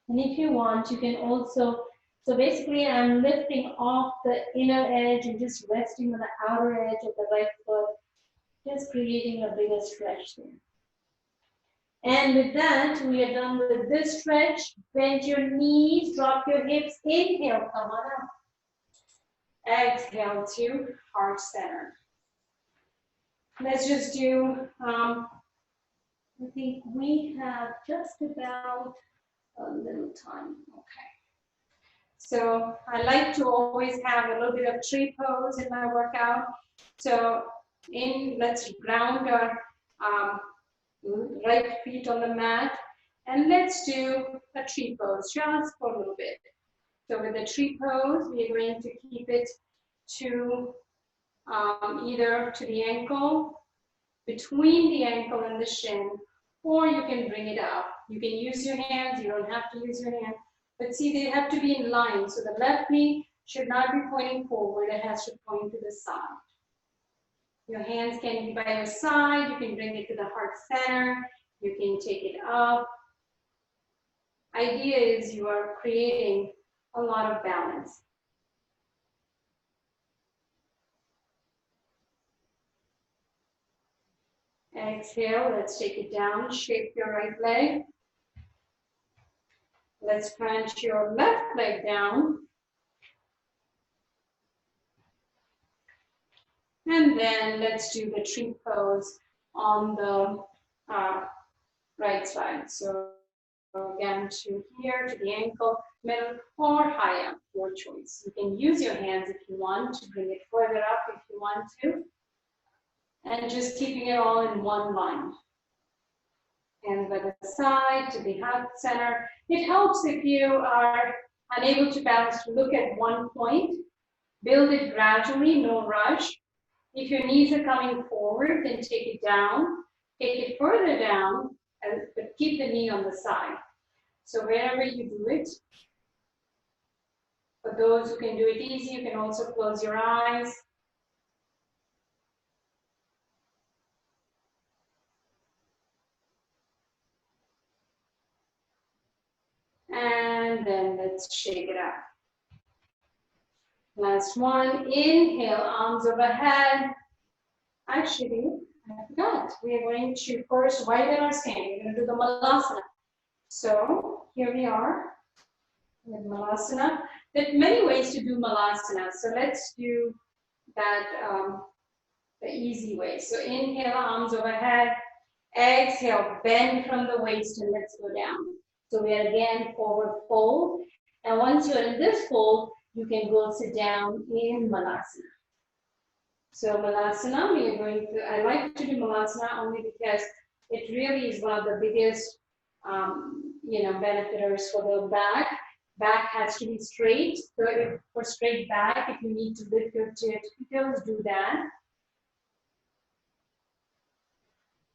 And if you want, you can also, so basically I'm lifting off the inner edge and just resting on the outer edge of the right foot, just creating a bigger stretch there. And with that, we are done with this stretch. Bend your knees, drop your hips, inhale, come on up. Exhale to heart center. Let's just do, I think we have just about a little time. Okay. So I like to always have a little bit of tree pose in my workout. So let's ground our right feet on the mat, and let's do a tree pose just for a little bit. So with the tree pose, we are going to keep it to either to the ankle, between the ankle and the shin, or you can bring it up. You can use your hands, you don't have to use your hand, but see, they have to be in line. So the left knee should not be pointing forward, it has to point to the side. Your hands can be by your side, you can bring it to the heart center, you can take it up. Idea is you are creating a lot of balance. Exhale, let's take it down, shake your right leg. Let's crunch your left leg down. And then let's do the tree pose on the right side. So again, to here, to the ankle, middle, or high up, your choice. You can use your hands if you want to bring it further up if you want to. And just keeping it all in one line. And by the side to the heart center. It helps if you are unable to balance to look at one point. Build it gradually, no rush. If your knees are coming forward, then take it down. Take it further down, but keep the knee on the side. So wherever you do it, for those who can do it easy, you can also close your eyes. And then let's shake it up. Last one. Inhale, arms overhead. Actually, I forgot. We are going to first widen our stand. We're going to do the malasana. So here we are with malasana. There are many ways to do malasana. So let's do that the easy way. So inhale, arms overhead. Exhale, bend from the waist and let's go down. So we are again forward fold. And once you're in this fold, you can go sit down in malasana. So malasana, we are going to, I like to do malasana only because it really is one of the biggest, benefiters for the back. Back has to be straight. So if for straight back, if you need to lift your toes, do that.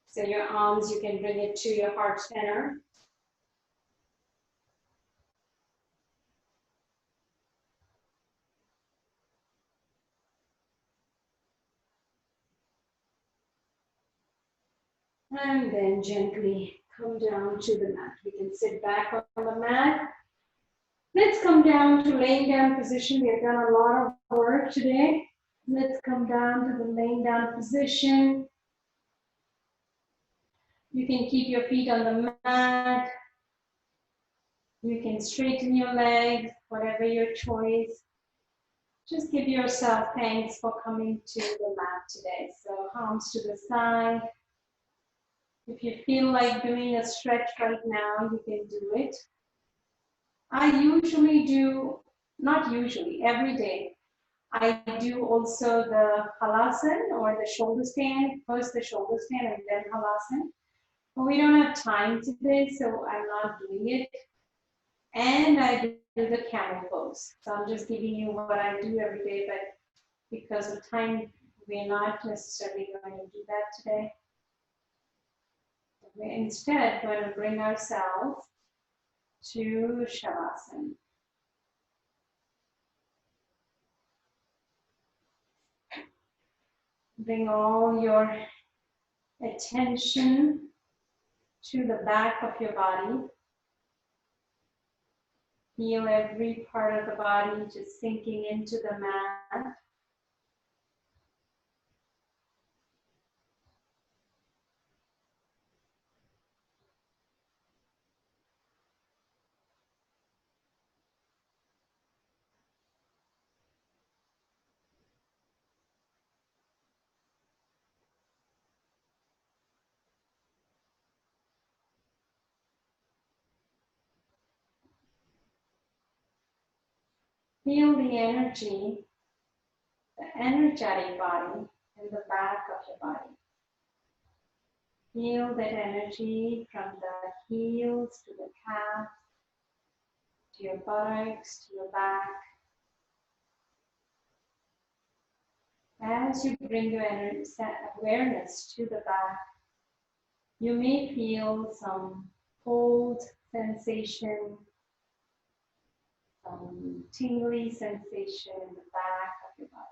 So your arms, you can bring it to your heart center. And then gently come down to the mat. We can sit back on the mat. Let's come down to laying down position. We have done a lot of work today. Let's come down to the laying down position. You can keep your feet on the mat. You can straighten your legs, whatever your choice. Just give yourself thanks for coming to the mat today. So arms to the side. If you feel like doing a stretch right now, you can do it. I usually do, not usually, every day. I do also the halasana or the shoulder stand, first the shoulder stand and then halasana. But we don't have time today, so I'm not doing it. And I do the camel pose. So I'm just giving you what I do every day, but because of time, we're not necessarily going to do that today. We're instead going to bring ourselves to Shavasana. Bring all your attention to the back of your body. Feel every part of the body just sinking into the mat. Feel the energy, the energetic body in the back of your body. Feel that energy from the heels to the calves, to your buttocks, to your back. As you bring your awareness to the back, you may feel some cold sensation, some tingly sensation in the back of your body.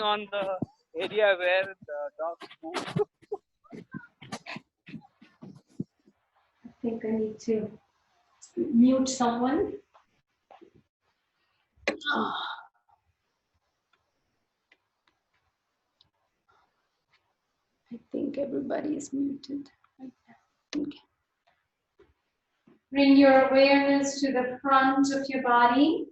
On the area where the dogs move. I think I need to mute someone. I think everybody is muted right now. Okay. Bring your awareness to the front of your body.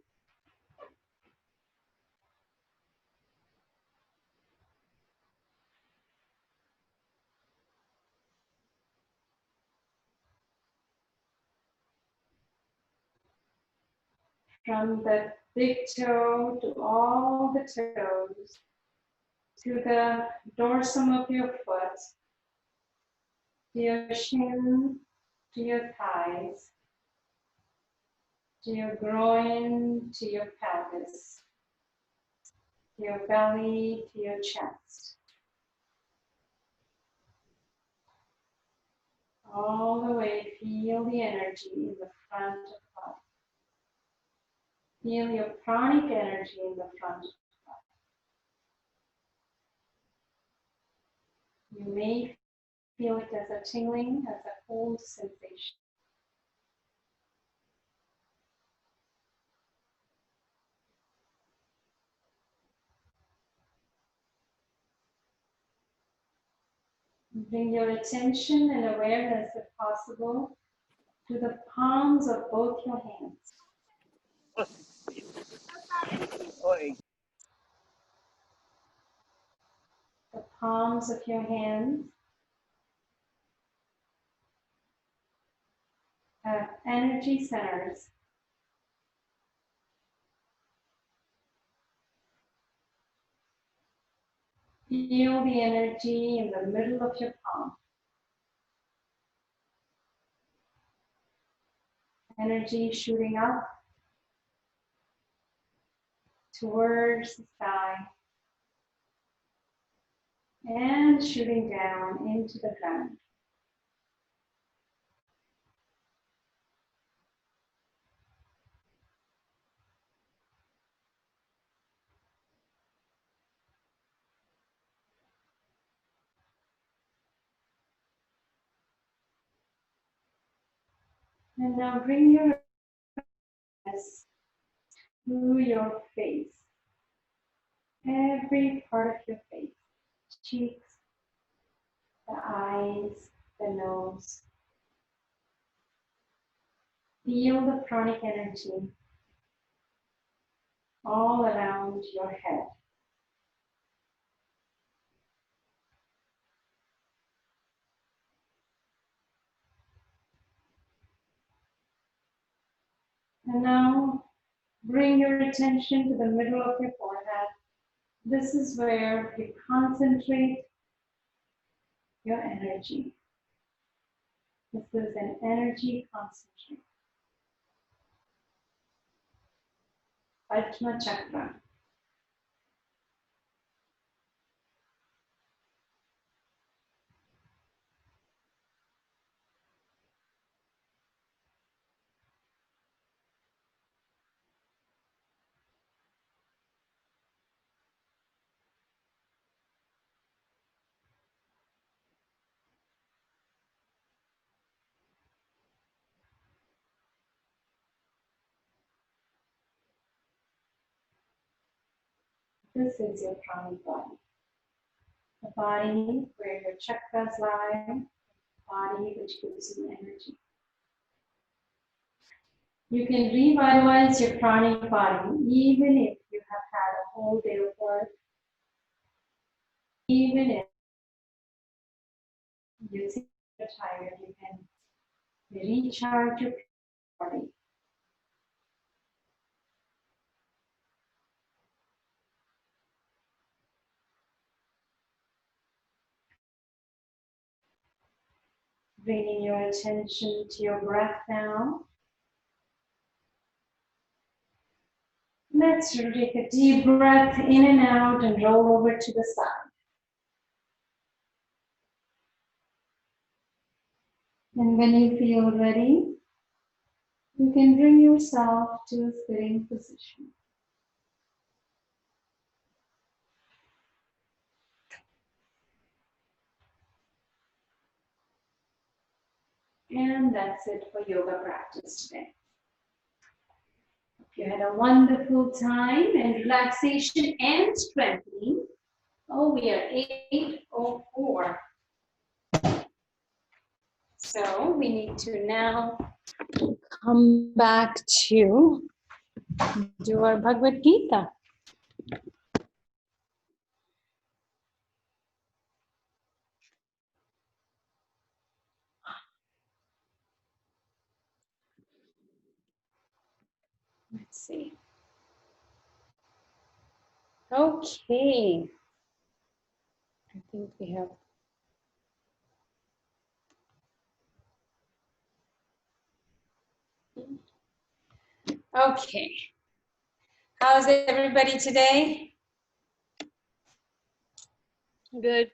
From the big toe to all the toes, to the dorsum of your foot, to your shin, to your thighs, to your groin, to your pelvis, to your belly, to your chest. All the way, feel the energy in the front of the body. Feel your pranic energy in the front. You may feel it as a tingling, as a cold sensation. Bring your attention and awareness, if possible, to the palms of both your hands. The palms of your hands have energy centers. Feel the energy in the middle of your palm. Energy shooting up towards the sky and shooting down into the ground. And now bring your awareness to your face. Every part of your face. Cheeks, the eyes, the nose. Feel the pranic energy all around your head. And now bring your attention to the middle of your forehead. This is where you concentrate your energy. This is an energy concentrate. Ajna chakra. This is your pranic body. The body where your chakras lie, the body which gives you energy. You can revitalize your pranic body even if you have had a whole day of work, even if you think you're tired, you can recharge your body. Bringing your attention to your breath now. Let's take a deep breath in and out and roll over to the side. And when you feel ready, you can bring yourself to a sitting position. And that's it for yoga practice today. You had a wonderful time and relaxation and strengthening. Oh, we are 8:04. So we need to now come back to do our Bhagavad Gita. Let's see. Okay. I think we have. Okay. How's everybody today? Good.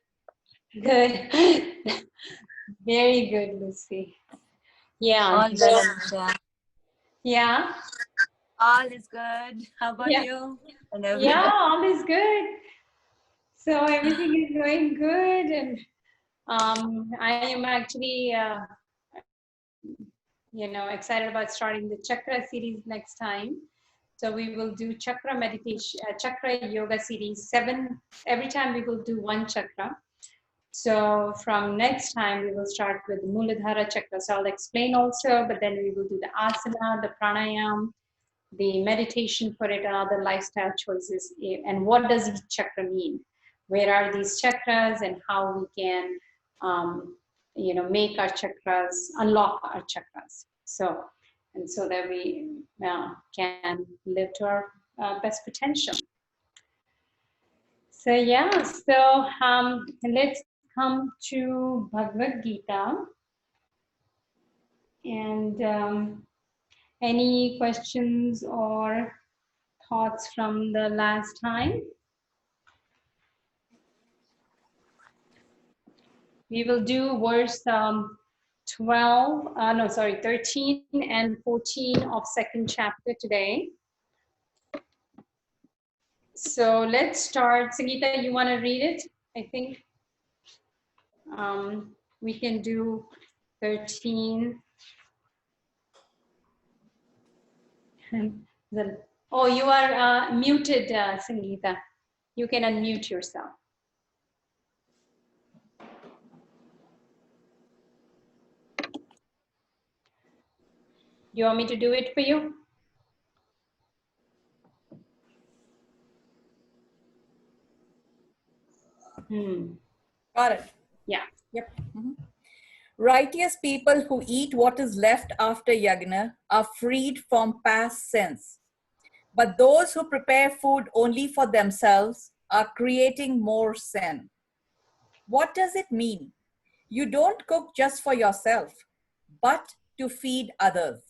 Good. Very good, Lucy. Yeah. All well, Alisha. Yeah. All is good. How about Yeah. you? And Yeah, everyone? all is good. So everything is going good, and I am actually, excited about starting the chakra series next time. So we will do chakra meditation, chakra yoga series 7. Every time we will do one chakra. So from next time, we will start with Muladhara chakra. So I'll explain also, but then we will do the asana, the pranayam, the meditation for it, and other lifestyle choices. And what does each chakra mean? Where are these chakras, and how we can, make our chakras, unlock our chakras. So, and so that we can live to our best potential. So yeah, so let's come to Bhagavad Gita. And any questions or thoughts from the last time? We will do verse 13 and 14 of second chapter today. So let's start. Sangeeta, you want to read it? I think we can do 13. Oh, you are muted, Sangeeta. You can unmute yourself. Do you want me to do it for you? Got it. Yeah. Yep. Righteous people who eat what is left after yagna are freed from past sins. But those who prepare food only for themselves are creating more sin. What does it mean? You don't cook just for yourself, but to feed others.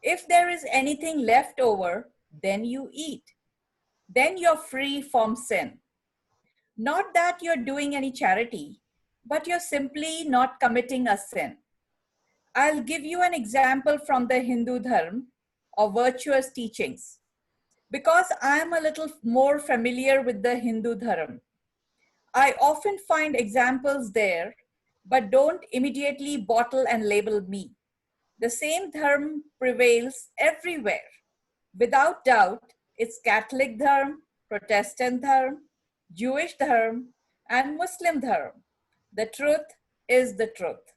If there is anything left over, then you eat. Then you're free from sin. Not that you're doing any charity, but you're simply not committing a sin. I'll give you an example from the Hindu Dharma or virtuous teachings. Because I'm a little more familiar with the Hindu Dharma, I often find examples there, but don't immediately bottle and label me. The same dharma prevails everywhere. Without doubt, it's Catholic dharma, Protestant dharma, Jewish dharma, and Muslim dharma. The truth is the truth.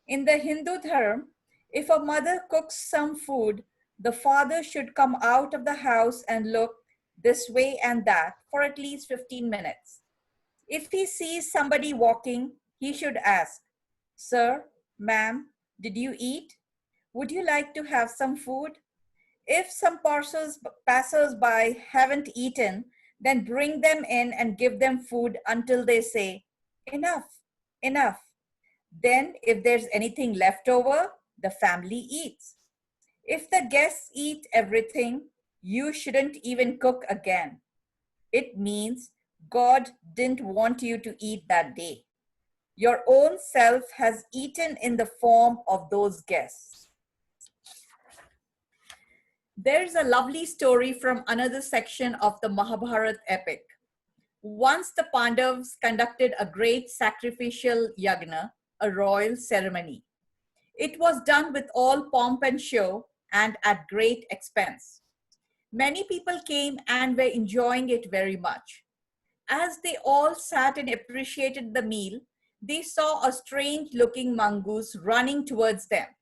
In the Hindu dharma, if a mother cooks some food, the father should come out of the house and look this way and that for at least 15 minutes. If he sees somebody walking, he should ask, "Sir, ma'am, did you eat? Would you like to have some food?" If some passers-by haven't eaten, then bring them in and give them food until they say, "Enough, enough." Then if there's anything left over, the family eats. If the guests eat everything, you shouldn't even cook again. It means God didn't want you to eat that day. Your own self has eaten in the form of those guests. There's a lovely story from another section of the Mahabharata epic. Once the Pandavas conducted a great sacrificial yagna, a royal ceremony. It was done with all pomp and show and at great expense. Many people came and were enjoying it very much. As they all sat and appreciated the meal, they saw a strange-looking mongoose running towards them.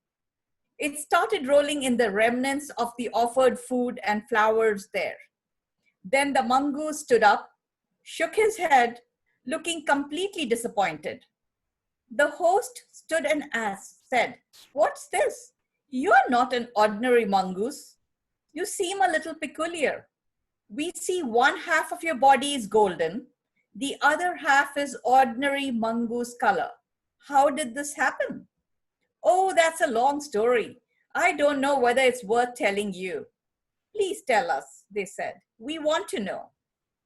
It started rolling in the remnants of the offered food and flowers there. Then the mongoose stood up, shook his head, looking completely disappointed. The host stood and said, "What's this? You're not an ordinary mongoose. You seem a little peculiar. We see one half of your body is golden, the other half is ordinary mongoose color. How did this happen?" "Oh, that's a long story. I don't know whether it's worth telling you." "Please tell us," they said. "We want to know."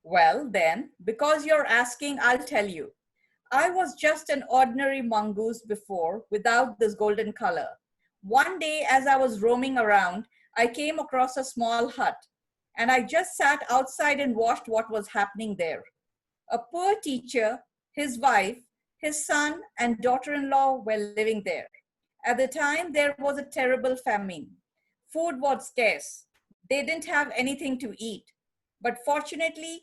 "Well, then, because you're asking, I'll tell you. I was just an ordinary mongoose before, without this golden color. One day, as I was roaming around, I came across a small hut, and I just sat outside and watched what was happening there. A poor teacher, his wife, his son, and daughter-in-law were living there. At the time, there was a terrible famine. Food was scarce. They didn't have anything to eat. But fortunately,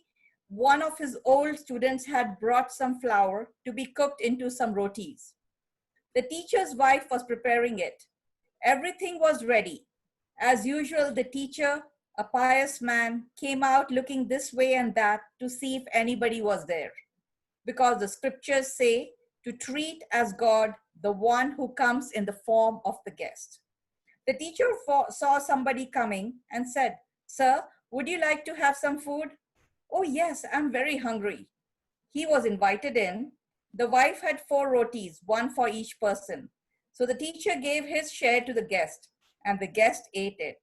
one of his old students had brought some flour to be cooked into some rotis. The teacher's wife was preparing it. Everything was ready. As usual, the teacher, a pious man, came out looking this way and that to see if anybody was there. Because the scriptures say to treat as God the one who comes in the form of the guest. The teacher saw somebody coming and said, "Sir, would you like to have some food?" "Oh yes, I'm very hungry." He was invited in. The wife had 4 rotis, one for each person. So the teacher gave his share to the guest, and the guest ate it.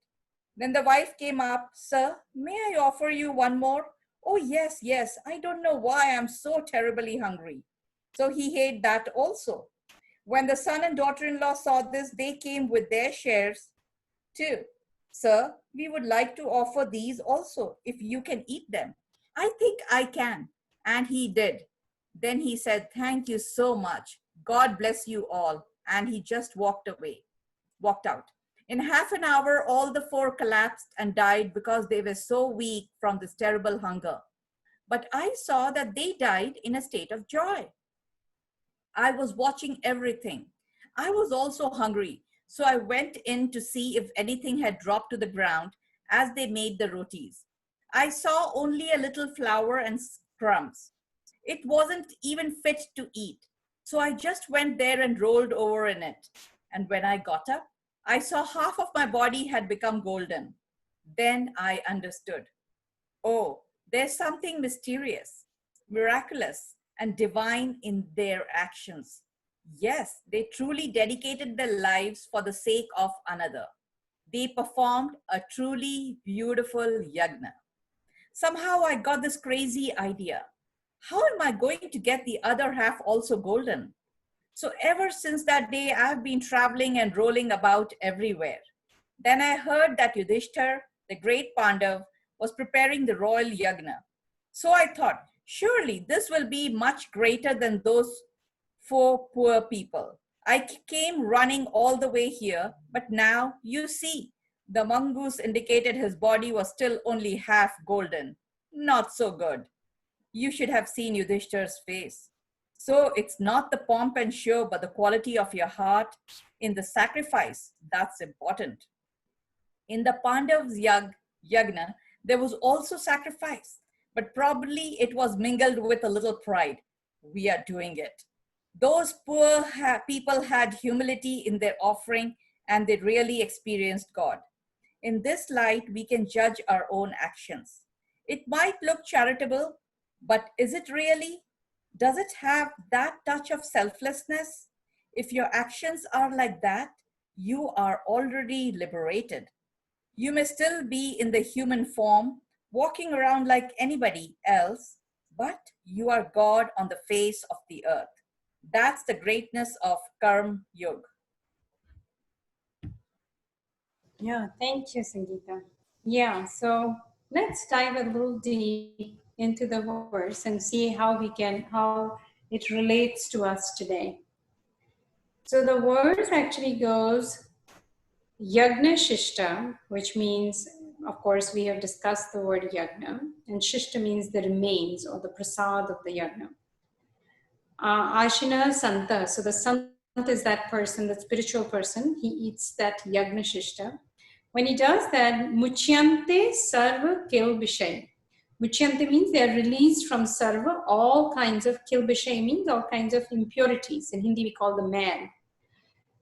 Then the wife came up, "Sir, may I offer you one more?" "Oh yes, yes, I don't know why I'm so terribly hungry." So he ate that also. When the son and daughter-in-law saw this, they came with their shares too. "Sir, we would like to offer these also, if you can eat them." "I think I can." And he did. Then he said, "Thank you so much. God bless you all." And he just walked out. In half an hour, all the 4 collapsed and died because they were so weak from this terrible hunger. But I saw that they died in a state of joy. I was watching everything. I was also hungry, so I went in to see if anything had dropped to the ground as they made the rotis. I saw only a little flour and crumbs. It wasn't even fit to eat. So I just went there and rolled over in it. And when I got up, I saw half of my body had become golden. Then I understood. Oh, there's something mysterious, miraculous, and divine in their actions. Yes, they truly dedicated their lives for the sake of another. They performed a truly beautiful yagna. Somehow I got this crazy idea. How am I going to get the other half also golden? So ever since that day, I've been traveling and rolling about everywhere. Then I heard that Yudhishthir, the great Pandav, was preparing the royal yagna. So I thought, surely this will be much greater than those 4 poor people. I came running all the way here, but now you see, the mongoose indicated his body was still only half golden. Not so good. You should have seen Yudhishthir's face. So it's not the pomp and show, but the quality of your heart in the sacrifice that's important. In the Pandav's yagna, there was also sacrifice, but probably it was mingled with a little pride. We are doing it. Those poor people had humility in their offering, and they really experienced God. In this light, we can judge our own actions. It might look charitable, but is it really? Does it have that touch of selflessness? If your actions are like that, you are already liberated. You may still be in the human form, walking around like anybody else, but you are God on the face of the earth. That's the greatness of Karma Yoga. Yeah, thank you, Sangeeta. Yeah, so let's dive a little deep into the verse and see how it relates to us today. So the verse actually goes Yagna Shishta, which means, of course, we have discussed the word Yagna, and Shishta means the remains or the prasad of the Yagna. Ashina Santa, so the Sant is that person, that spiritual person, he eats that Yagna Shishta. When he does that, Muchyante Sarva Kil Vishay. Muchyante means they are released from Sarva, all kinds of Kil Vishay means all kinds of impurities. In Hindi, we call them mad.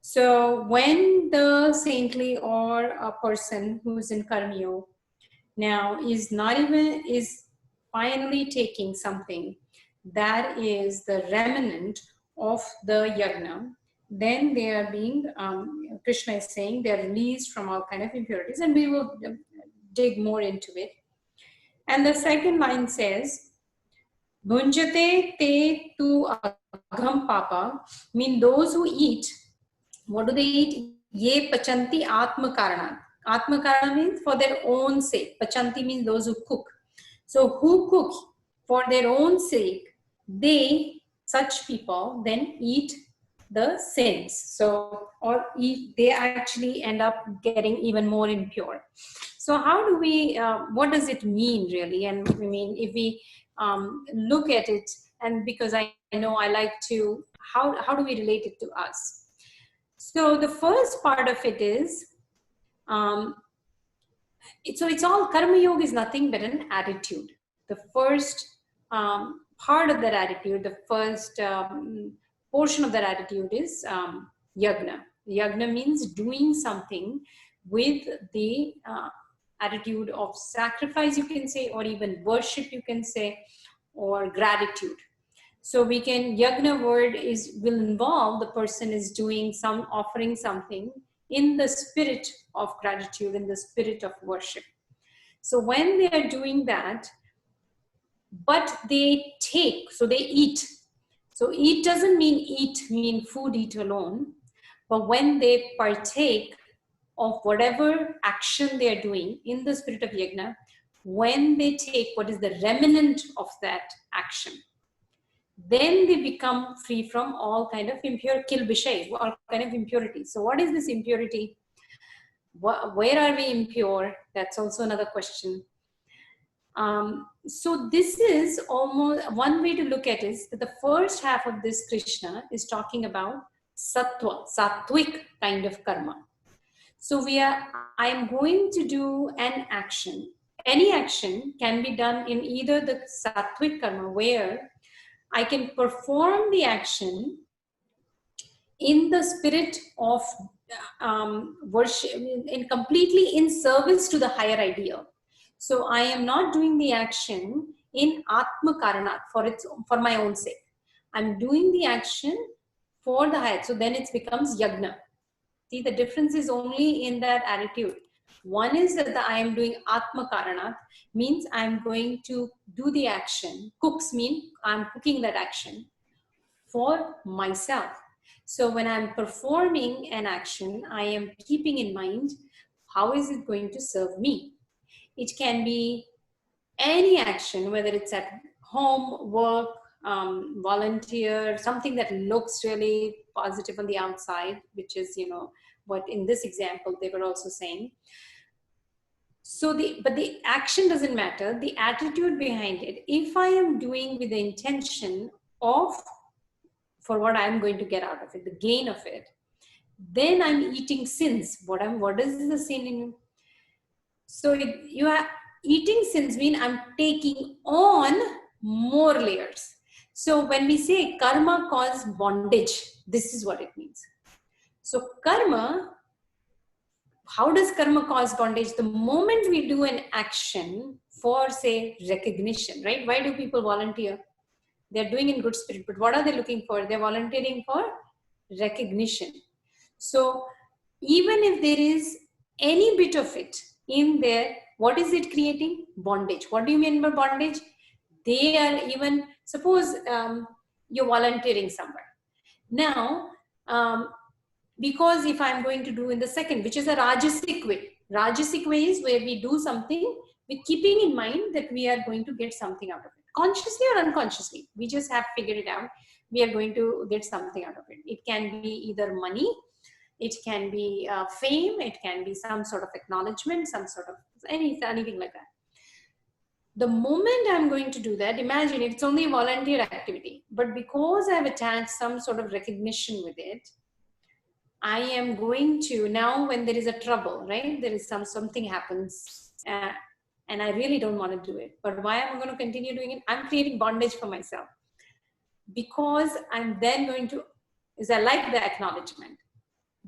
So when the saintly or a person who's in Karmiyo now is finally taking something that is the remnant of the yagna, then they are being, Krishna is saying they're released from all kind of impurities, and we will dig more into it. And the second line says, Bhunjate te tu agham papa, mean those who eat, what do they eat? Ye pachanti atma karanat. Atma Karana means for their own sake. Pachanti means those who cook. So who cook for their own sake, such people then eat the sins. So, or eat, they actually end up getting even more impure. So how do we, what does it mean really? And I mean, if we look at it, and because I know I like to, how do we relate it to us? So the first part of it is, so it's all, karma yoga is nothing but an attitude. The first part of that attitude, the first portion of that attitude is yagna. Yagna means doing something with the attitude of sacrifice, you can say, or even worship, you can say, or gratitude. So we can, yagna word will involve the person is doing some, offering something in the spirit of gratitude, in the spirit of worship. So when they are doing that, but they take, so they eat. So eat doesn't mean food, eat alone, but when they partake of whatever action they are doing in the spirit of yagna, when they take what is the remnant of that action, then they become free from all kind of impure kil vishay, all kind of impurity. So what is this impurity? Where are we impure? That's also another question. So this is almost one way to look at it, is that the first half of this Krishna is talking about sattva, sattvic kind of karma. So I'm going to do an action. Any action can be done in either the sattvic karma, where I can perform the action in the spirit of worship, in completely in service to the higher ideal. So I am not doing the action in Atma Karanat for my own sake. I'm doing the action for the higher. So then it becomes Yagna. See, the difference is only in that attitude. One is that I am doing Atma Karanat, means I'm going to do the action. Cooks mean I'm cooking that action for myself. So when I'm performing an action, I am keeping in mind, how is it going to serve me? It can be any action, whether it's at home, work, volunteer, something that looks really positive on the outside, which is, what in this example they were also saying. So but the action doesn't matter, the attitude behind it. If I am doing with the intention of, for what I'm going to get out of it, the gain of it, then I'm eating sins. What is the sin in you? So you are eating sins mean I'm taking on more layers. So when we say karma cause bondage, this is what it means. So karma, how does karma cause bondage? The moment we do an action for, say, recognition, right? Why do people volunteer? They're doing in good spirit, but what are they looking for? They're volunteering for recognition. So even if there is any bit of it in there, what is it creating? Bondage. What do you mean by bondage? They are even, suppose you're volunteering somewhere. Now, because if I'm going to do in the second, which is a Rajasic way. Rajasic way is where we do something with keeping in mind that we are going to get something out of it. Consciously or unconsciously, we just have figured it out. We are going to get something out of it. It can be either money, it can be fame, it can be some sort of acknowledgement, some sort of anything like that. The moment I'm going to do that, imagine it's only a volunteer activity, but because I've attached some sort of recognition with it, I am going to, now when there is a trouble, right? There is something happens and I really don't want to do it. But why am I going to continue doing it? I'm creating bondage for myself. Because I'm then going to, is I like the acknowledgement.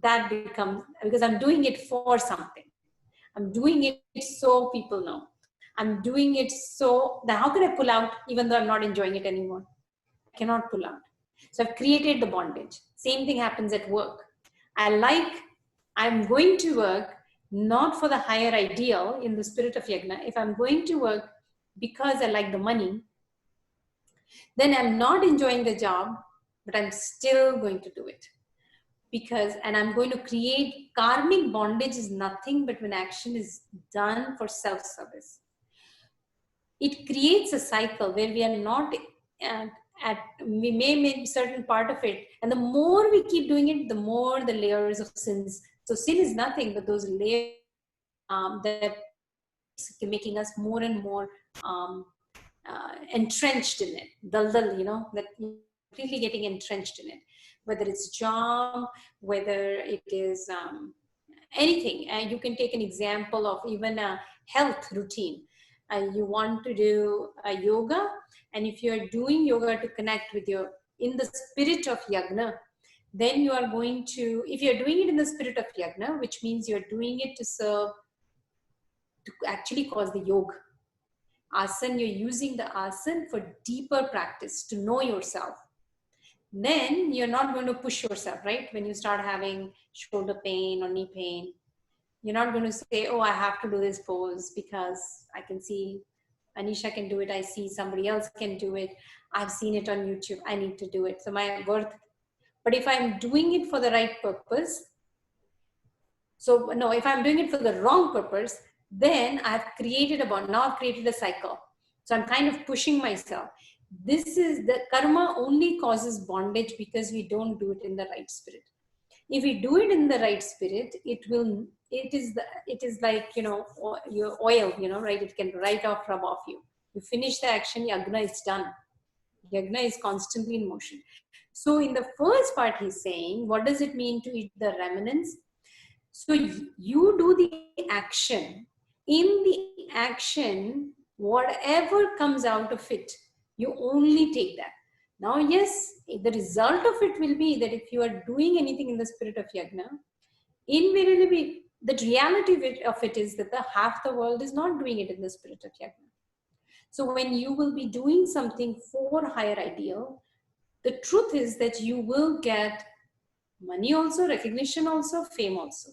That becomes, because I'm doing it for something. I'm doing it so people know. I'm doing it so, now how can I pull out even though I'm not enjoying it anymore? I cannot pull out. So I've created the bondage. Same thing happens at work. I'm going to work not for the higher ideal in the spirit of yagna. If I'm going to work because I like the money, then I'm not enjoying the job, but I'm still going to do it. because, and I'm going to create karmic bondage is nothing but when action is done for self-service. It creates a cycle where we are not we may make certain part of it, and the more we keep doing it, the more the layers of sins. So sin is nothing but those layers that making us more and more entrenched in it. Daldal, you know, that completely getting entrenched in it. Whether it's job, whether it is anything. You can take an example of even a health routine. You want to do yoga, and if you're doing yoga to connect with your, in the spirit of yagna, then you are going to, if you're doing it in the spirit of yagna, which means you're doing it to serve, to actually cause the yoga. Asana, you're using the asana for deeper practice, to know yourself. Then you're not going to push yourself, right? When you start having shoulder pain or knee pain, you're not going to say, oh, I have to do this pose because I can see Anisha can do it. I see somebody else can do it. I've seen it on YouTube. I need to do it. So my worth. But if I'm doing it for the right purpose, so no, if I'm doing it for the wrong purpose, then I've created now I've created a cycle. So I'm kind of pushing myself. This is the karma only causes bondage because we don't do it in the right spirit. If we do it in the right spirit, it is like, you know, your oil, you know, right? It can rub off you. You finish the action, yagna is done. Yagna is constantly in motion. So in the first part, he's saying, what does it mean to eat the remnants? So you do the action. In the action, whatever comes out of it, you only take that. Now, yes, the result of it will be that if you are doing anything in the spirit of yagna, invariably, the reality of it is that the half the world is not doing it in the spirit of yagna. So when you will be doing something for higher ideal, the truth is that you will get money also, recognition also, fame also.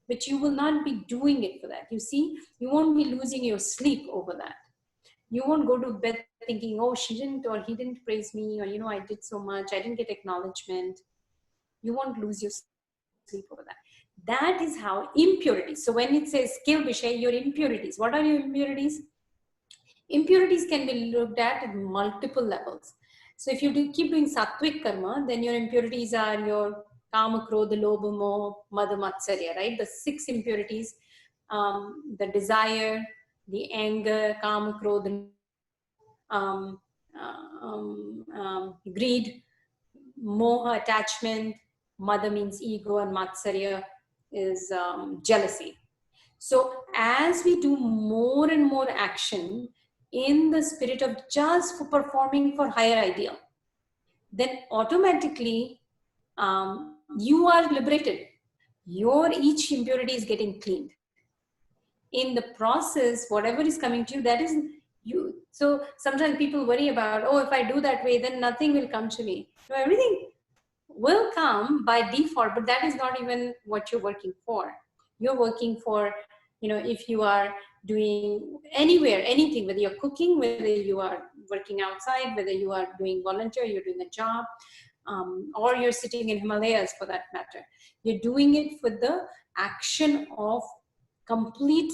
But you will not be doing it for that. You see, you won't be losing your sleep over that. You won't go to bed thinking, oh, she didn't or he didn't praise me, or, you know, I did so much, I didn't get acknowledgement. You won't lose your sleep over that. That is how impurities. So when it says kill vishay, your impurities. What are your impurities? Impurities can be looked at multiple levels. So if you keep doing sattvic karma, then your impurities are your kama, krodha, lobha, moha, mada, matsarya, right? The 6 impurities, the desire, the anger, kama, krodha, greed, moha, attachment, mada means ego, and matsarya is jealousy. So as we do more and more action in the spirit of just for performing for higher ideal, then automatically you are liberated. Your each impurity is getting cleaned. In the process, whatever is coming to you, that is you. So sometimes people worry about, oh, if I do that way, then nothing will come to me. So everything will come by default, but that is not even what you're working for. You're working for, you know, if you are doing anywhere, anything, whether you're cooking, whether you are working outside, whether you are doing volunteer, you're doing a job, or you're sitting in Himalayas for that matter. You're doing it for the action of complete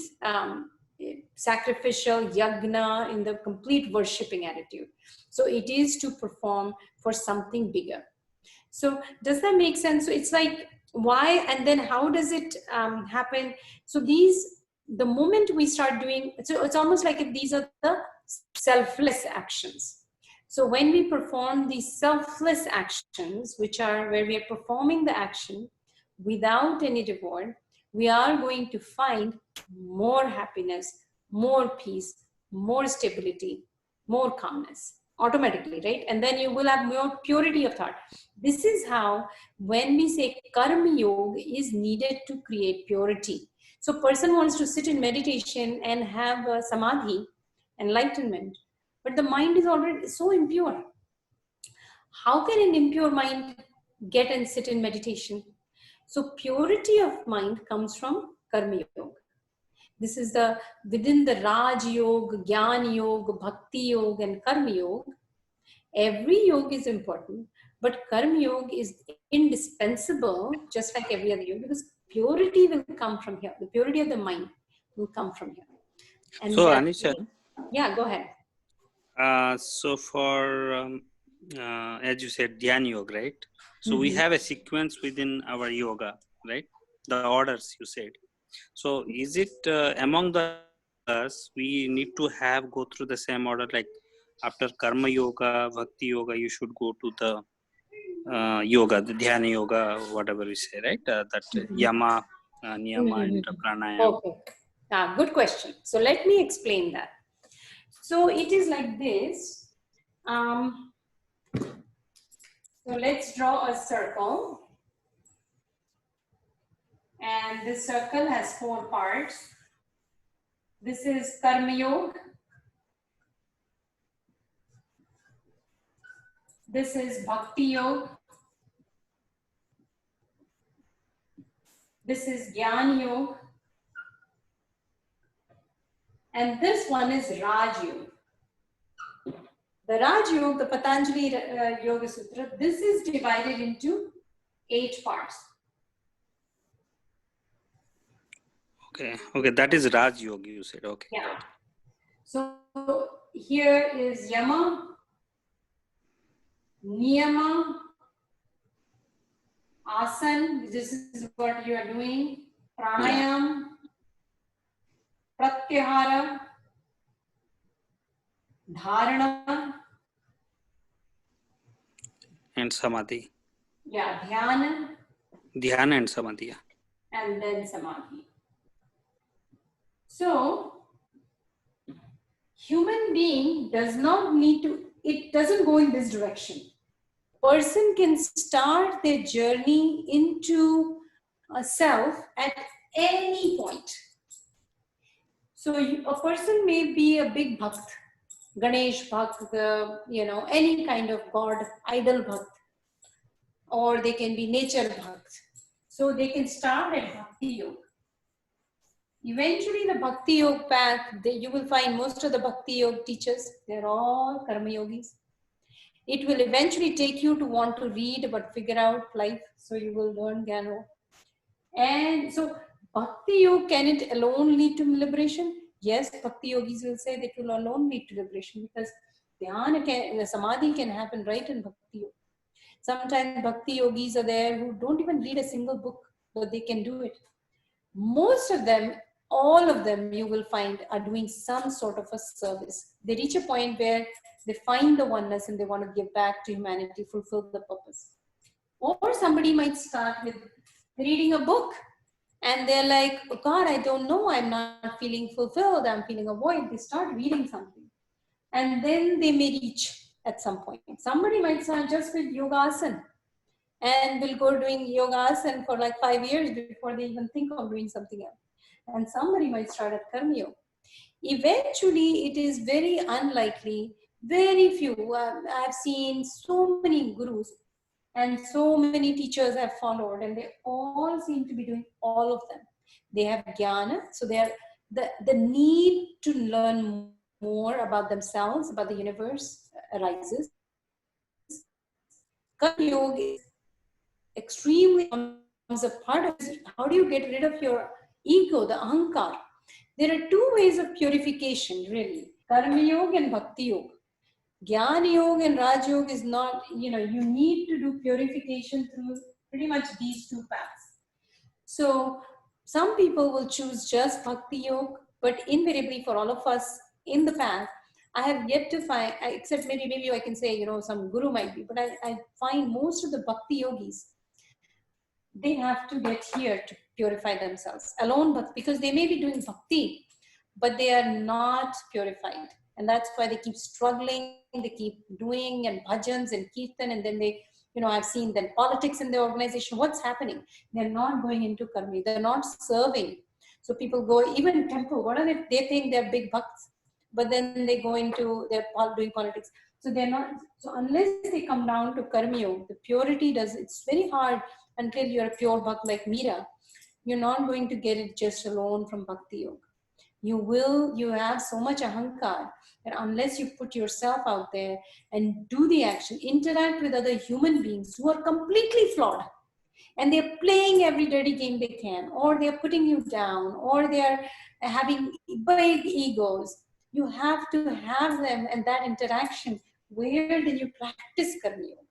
sacrificial yagna, in the complete worshipping attitude. So it is to perform for something bigger. So does that make sense? So it's like, why, and then how does it happen? So the moment we start doing, so it's almost like if these are the selfless actions. So when we perform these selfless actions, which are where we are performing the action without any reward, we are going to find more happiness, more peace, more stability, more calmness automatically, right? And then you will have more purity of thought. This is how, when we say karma yoga is needed to create purity. So person wants to sit in meditation and have a samadhi, enlightenment, but the mind is already so impure. How can an impure mind get and sit in meditation? So purity of mind comes from karma yoga. This is within the Raj Yoga, Gyan Yoga, Bhakti Yoga, and Karma Yoga. Every yoga is important, but Karma Yoga is indispensable, just like every other yoga, because purity will come from here. The purity of the mind will come from here. And So, that's, Anisha, yeah, go ahead. so for as you said, Dhyan Yoga, right? So we Mhm. have a sequence within our yoga, right? The orders you said. So is it among the us we need to have go through the same order, like after Karma Yoga, Bhakti Yoga, you should go to the yoga, the Dhyana Yoga, whatever we say, right? That Yama, Niyama, and Pranayama. Okay. Good question. So let me explain that. So it is like this. So let's draw a circle. And this circle has 4 parts. This is Karma Yoga. This is Bhakti Yoga. This is Jnana Yoga. And this one is Raj Yoga. The Raj Yoga, the Patanjali Yoga Sutra, this is divided into 8 parts. Okay, that is Raj Yoga, you said. Okay. Yeah. So here is Yama, Niyama, Asan, this is what you are doing, Pranayam, Pratyahara, Dharana, And Samadhi. yeah, Dhyana, Dhyana and Samadhi. Yeah. and then Samadhi. So, human being does not need to, it doesn't go in this direction. Person can start their journey into a self at any point. So a person may be a big bhakt, Ganesh bhakt, any kind of god, idol bhakt, or they can be nature bhakt. So they can start at Bhakti Yoga. Eventually the Bhakti Yoga path, you will find most of the Bhakti Yoga teachers, they're all Karma Yogis. It will eventually take you to want to read but figure out life, so you will learn Jnana. And so Bhakti Yoga, can it alone lead to liberation? Yes, Bhakti Yogis will say that it will alone lead to liberation, because Dhyana Samadhi can happen right in Bhakti Yoga. Sometimes Bhakti Yogis are there who don't even read a single book, but they can do it. Most of them, all of them, you will find are doing some sort of a service. They reach a point where they find the oneness and they want to give back to humanity, fulfill the purpose. Or somebody might start with reading a book and they're like, oh God, I don't know, I'm not feeling fulfilled, I'm feeling a void. They start reading something and then they may reach at some point. Somebody might start just with yogasana and will go doing yogasana for like 5 years before they even think of doing something else. And somebody might start at Karma Yoga. Eventually, it is very unlikely, very few. I've seen so many gurus and so many teachers have followed, and they all seem to be doing all of them. They have jnana, so they are the need to learn more about themselves, about the universe arises. Karma Yoga is extremely becomes a part of it. How do you get rid of your ego, the ahankar? There are 2 ways of purification, really. Karma Yoga and Bhakti Yoga. Jnana Yoga and Raj Yoga is not, you need to do purification through pretty much these 2 paths. So some people will choose just Bhakti Yoga, but invariably for all of us in the path, I have yet to find, except maybe I can say, some guru might be, but I find most of the Bhakti Yogis, they have to get here to purify themselves alone, but because they may be doing bhakti, but they are not purified. And that's why they keep struggling, they keep doing and bhajans and kirtan, and then they, I've seen then politics in the organization. What's happening? They're not going into karma, they're not serving. So people go, even temple, what are they think they're big bhakts, but then they go into, they're doing politics. So they're not, so unless they come down to karma yoga, the purity it's very hard until you're a pure bhakt like Meera. You're not going to get it just alone from Bhakti Yoga. You have so much ahankar that unless you put yourself out there and do the action, interact with other human beings who are completely flawed, and they're playing every dirty game they can, or they're putting you down, or they're having big egos. You have to have them and that interaction. Where do you practice karma yoga?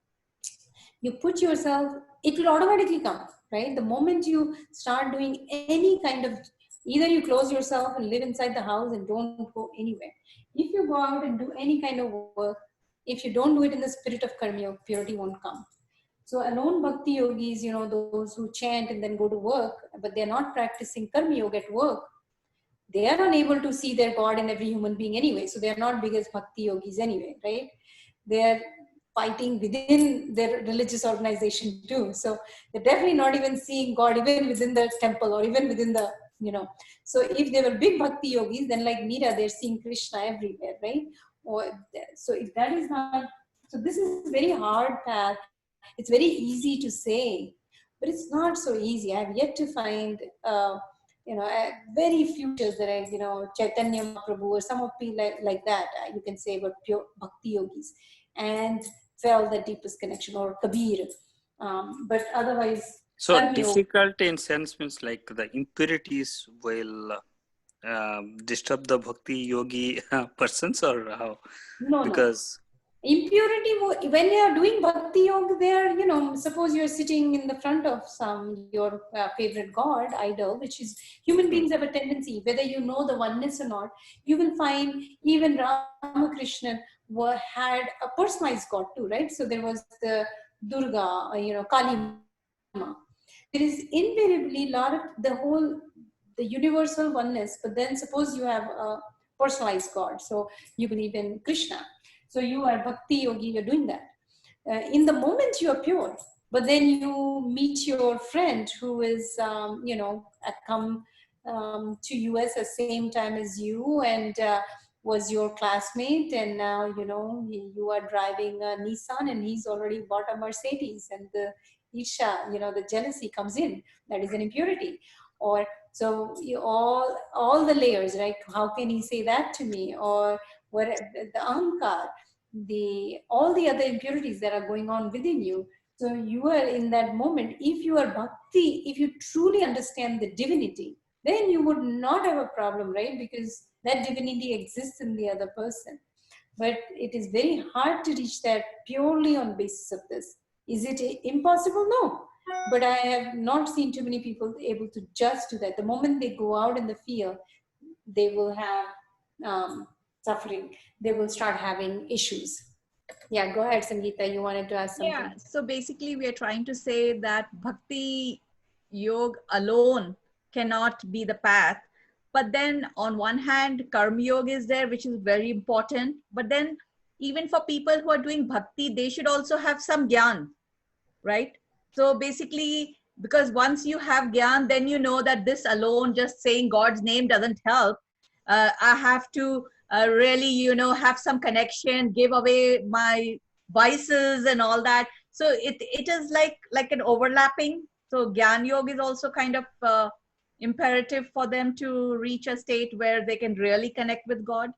You put yourself, it will automatically come, right? The moment you start doing any kind of, either you close yourself and live inside the house and don't go anywhere. If you go out and do any kind of work, if you don't do it in the spirit of karma yoga, purity won't come. So alone bhakti yogis, those who chant and then go to work, but they're not practicing karma yoga at work, they are unable to see their God in every human being anyway. So they are not big as bhakti yogis anyway, right? They are fighting within their religious organization too. So they're definitely not even seeing God even within the temple or even within the, So if they were big bhakti yogis, then like Meera, they're seeing Krishna everywhere, right? So if that is not, so this is very hard path. It's very easy to say, but it's not so easy. I've yet to find, very few teachers that Chaitanya Mahaprabhu or some of people like that, you can say, were pure bhakti yogis and felt the deepest connection, or Kabir. But otherwise, So Karma Yoga, difficult in sense means like the impurities will disturb the bhakti yogi persons, or how? no. Because Impurity, when you are doing bhakti yoga, there, suppose you're sitting in the front of your favorite god, idol, which is, human beings have a tendency, whether you know the oneness or not, you will find even Ramakrishna had a personalized god too, right? So there was the Durga, Kali Ma. There is invariably the universal oneness, but then suppose you have a personalized god, so you believe in Krishna. So you are bhakti yogi, you're doing that. In the moment you are pure, but then you meet your friend who is, come to US at the same time as you, and was your classmate, and now, you are driving a Nissan and he's already bought a Mercedes, and the Isha, the jealousy comes in. That is an impurity. Or, so all the layers, right? How can he say that to me? Or what, the ahankar, all the other impurities that are going on within you. So you are in that moment. If you are bhakti, if you truly understand the divinity, then you would not have a problem, right? Because that divinity exists in the other person. But it is very hard to reach that purely on basis of this. Is it impossible? No. But I have not seen too many people able to just do that. The moment they go out in the field, they will have suffering. They will start having issues. Yeah, go ahead, Sangeeta. You wanted to ask something. Yeah, so basically we are trying to say that bhakti yoga alone cannot be the path. But then on one hand, karma yoga is there, which is very important. But then even for people who are doing bhakti, they should also have some gyan, right? So basically, because once you have gyan, then you know that this alone, just saying God's name doesn't help. I have to really, have some connection, give away my vices and all that. So it is like an overlapping. So Gyan Yoga is also kind of imperative for them to reach a state where they can really connect with God.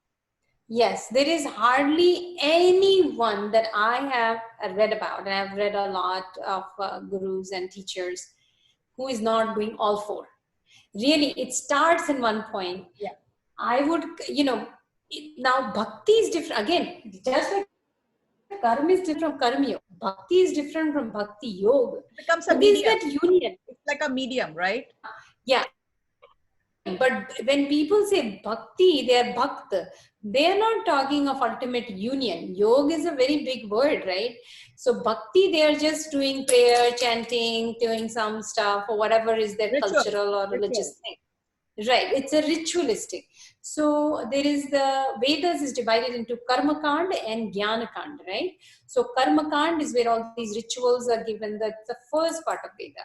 Yes, there is hardly anyone that I have read about, and I've read a lot of gurus and teachers, who is not doing all four. Really, it starts in one point. Yeah. I would, now bhakti is different. Again, just like karma is different from karma yoga, bhakti is different from bhakti yoga. It becomes a But there's medium. that union. It's like a medium, right? Yeah. But when people say bhakti, they are bhakt. They are not talking of ultimate union. Yoga is a very big word, right? So bhakti, they are just doing prayer, chanting, doing some stuff, or whatever is their cultural or religious thing. Right, it's a ritualistic. So there is the Vedas is divided into Karma Kand and Jnana Kand, right? So Karma Kand is where all these rituals are given. That's the first part of Veda.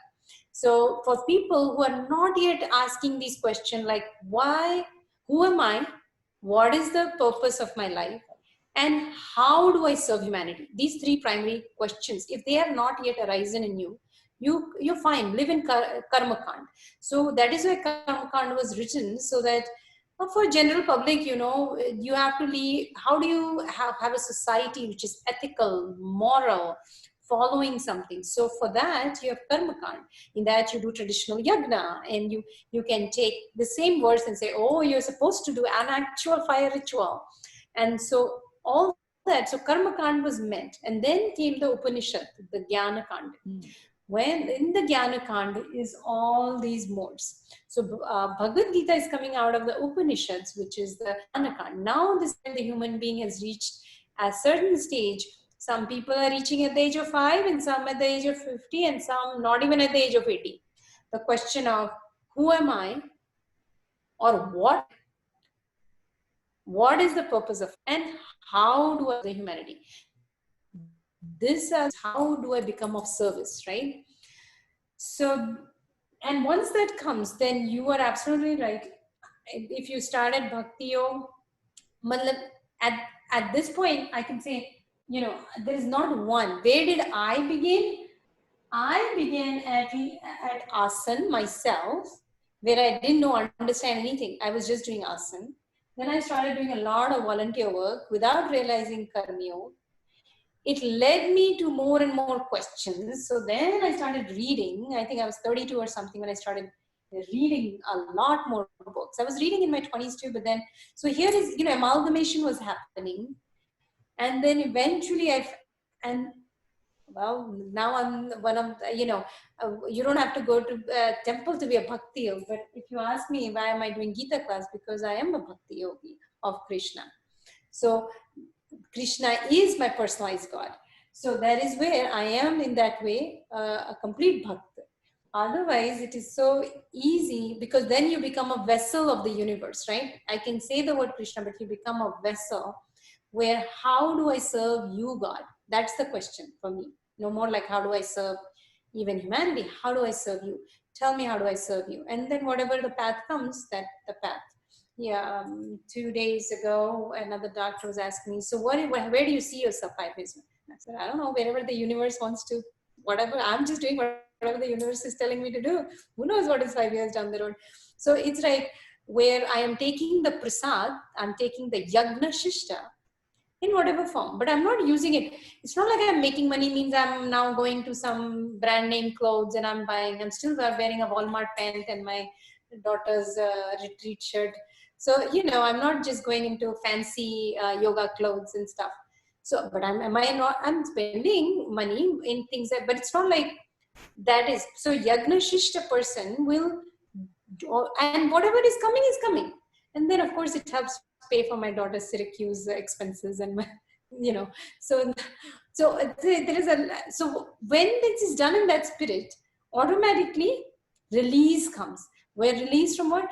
So for people who are not yet asking these questions like why, who am I, what is the purpose of my life, and how do I serve humanity? These three primary questions, if they are not yet arisen in you, you're fine. Live in Karma Kand. So that is why Karma Kand was written, so that For general public, you have to leave. How do you have a society which is ethical, moral, following something? So for that, you have karma kand. In that, you do traditional yagna, and you can take the same verse and say, oh, you're supposed to do an actual fire ritual. And so all that, so karma kand was meant. And then came the Upanishad, the Jnana Kand. When in the Jnana Kanda is all these modes. So Bhagavad Gita is coming out of the Upanishads, which is the Jnana Kanda. Now this time the human being has reached a certain stage. Some people are reaching at the age of 5, and some at the age of 50, and some not even at the age of 80. The question of who am I, or what is the purpose of, and how do I the humanity? This is how do I become of service, right? So, and once that comes, then you are absolutely right. If you start at Bhakti Yoga, at this point, I can say, there is not one. Where did I begin? I began at Asan myself, where I didn't understand anything. I was just doing Asan. Then I started doing a lot of volunteer work without realizing Karma Yoga. It led me to more and more questions. So then I started reading. I think I was 32 or something when I started reading a lot more books. I was reading in my 20s too, but then, so here is, amalgamation was happening. And then eventually now I'm one of, you don't have to go to a temple to be a bhakti yogi. But if you ask me, why am I doing Gita class? Because I am a bhakti yogi of Krishna. So Krishna is my personalized God. So that is where I am in that way, a complete bhakta. Otherwise, it is so easy, because then you become a vessel of the universe, right? I can say the word Krishna, but you become a vessel where how do I serve you, God? That's the question for me. No more like how do I serve even humanity? How do I serve you? Tell me, how do I serve you? And then whatever the path comes, that the path. Yeah, 2 days ago, another doctor was asking me, so where do you see yourself 5 years? I said, I don't know, wherever the universe wants to, whatever, I'm just doing whatever the universe is telling me to do. Who knows what is 5 years down the road? So it's like where I am taking the prasad, I'm taking the yagna shishta in whatever form, but I'm not using it. It's not like I'm making money means I'm now going to some brand name clothes and I'm still wearing a Walmart pant and my daughter's retreat shirt. So, I'm not just going into fancy yoga clothes and stuff. So, but I'm spending money in things but it's not like that is. So Yagna Shishta person will, and whatever is coming. And then of course it helps pay for my daughter's Syracuse expenses and my, so there is so when this is done in that spirit, automatically release comes. Where release from what?